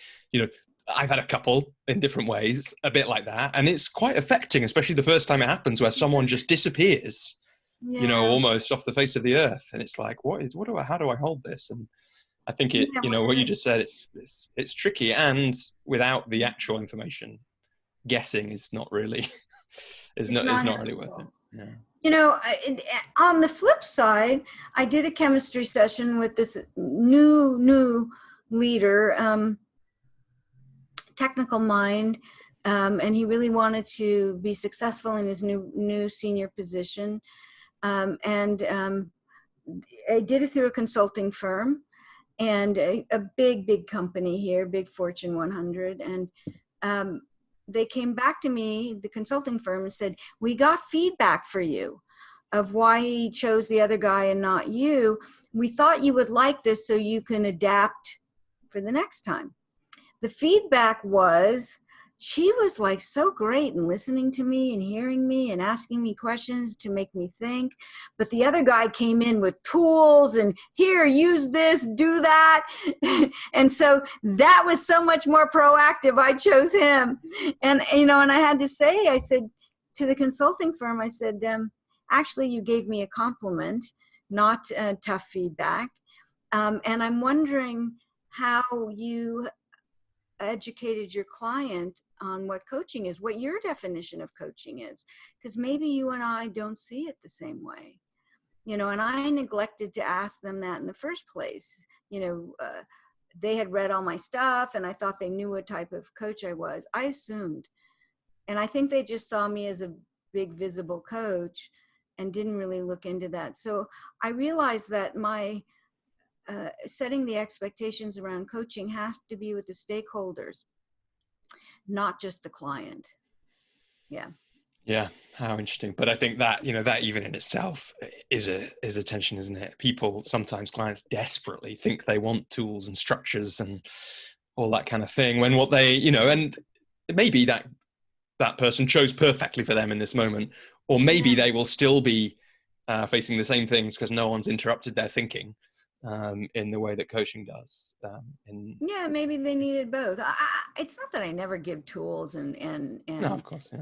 I've had a couple in different ways, a bit like that, and it's quite affecting, especially the first time it happens, where someone just disappears, almost off the face of the earth, and it's like, how do I hold this? And I think what you just said, it's tricky, and without the actual information, guessing is not really is not really worth it. Yeah. On the flip side, I did a chemistry session with this new leader, technical mind, and he really wanted to be successful in his new senior position, and I did it through a consulting firm, and a big company here, big Fortune 100. And they came back to me, the consulting firm, and said, we got feedback for you of why he chose the other guy and not you. We thought you would like this so you can adapt for the next time. the feedback was, she was like so great in listening to me and hearing me and asking me questions to make me think. But the other guy came in with tools and, here, use this, do that. And so that was so much more proactive. I chose him. And, and I had to say, I said to the consulting firm, I said, actually, you gave me a compliment, not tough feedback. And I'm wondering how you educated your client on what coaching is, what your definition of coaching is, because maybe you and I don't see it the same way, and I neglected to ask them that in the first place. They had read all my stuff and I thought they knew what type of coach I was. I assumed, and I think they just saw me as a big visible coach and didn't really look into that. So I realized that my setting the expectations around coaching has to be with the stakeholders, not just the client. Yeah, how interesting. But I think that that even in itself is a tension, isn't it? People, sometimes clients, desperately think they want tools and structures and all that kind of thing, when what they and maybe that person chose perfectly for them in this moment, or maybe they will still be facing the same things because no one's interrupted their thinking in the way that coaching does. Maybe they needed both. It's not that I never give tools and no, of course,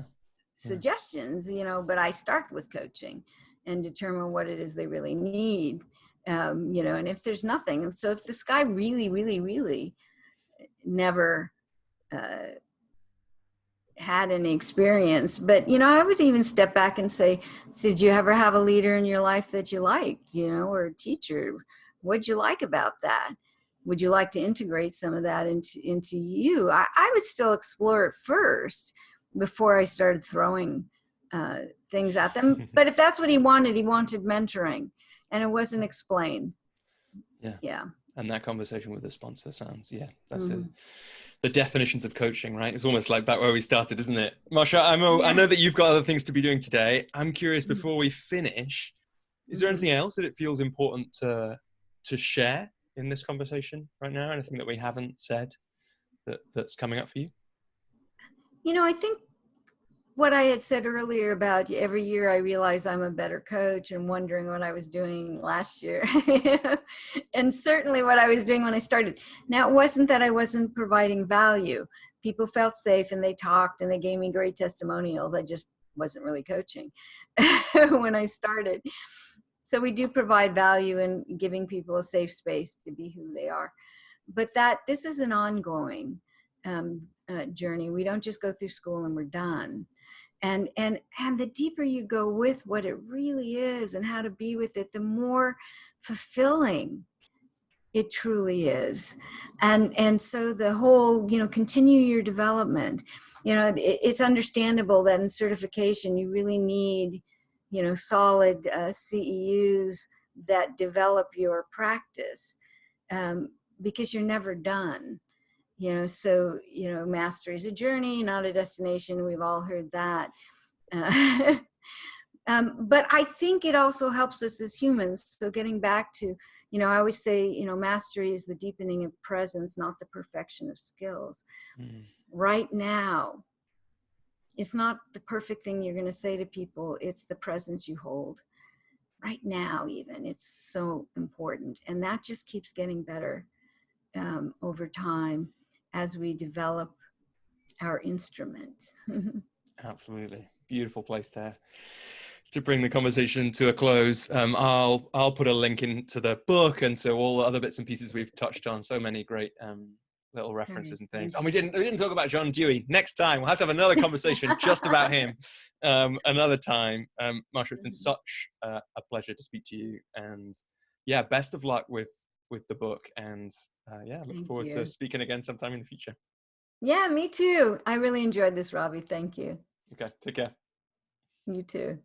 suggestions, but I start with coaching and determine what it is they really need, and if there's nothing. So if this guy really, really, really never had any experience, but I would even step back and say, did you ever have a leader in your life that you liked, or a teacher? What'd you like about that? Would you like to integrate some of that into you? I would still explore it first before I started throwing things at them. But if that's what he wanted mentoring, and it wasn't explained. Yeah. And that conversation with the sponsor sounds, that's the definitions of coaching, right? It's almost like back where we started, isn't it? Marcia, I know that you've got other things to be doing today. I'm curious, before we finish, is there anything else that it feels important to share in this conversation right now? Anything that we haven't said that's coming up for you? I think what I had said earlier about every year I realize I'm a better coach, and wondering what I was doing last year. And certainly what I was doing when I started. Now, it wasn't that I wasn't providing value. People felt safe and they talked and they gave me great testimonials. I just wasn't really coaching when I started. So we do provide value in giving people a safe space to be who they are. But this is an ongoing journey. We don't just go through school and we're done. And the deeper you go with what it really is and how to be with it, the more fulfilling it truly is. And so the whole, continue your development. It's understandable that in certification you really need, solid CEUs that develop your practice, because you're never done. So, mastery is a journey, not a destination. We've all heard that. But I think it also helps us as humans. So getting back to, I always say, mastery is the deepening of presence, not the perfection of skills. Right now, it's not the perfect thing you're going to say to people. It's the presence you hold. Right now, even, it's so important. And that just keeps getting better over time as we develop our instrument. Absolutely. Beautiful place there to bring the conversation to a close. I'll put a link into the book and to all the other bits and pieces we've touched on. So many great little references and things. And we didn't talk about John Dewey. Next time we'll have to have another conversation just about him another time. Marcia, it's been such a pleasure to speak to you, and best of luck with the book, and look forward to speaking again sometime in the future. Yeah, me too. I really enjoyed this, Robbie. Thank you. Okay, take care. You too.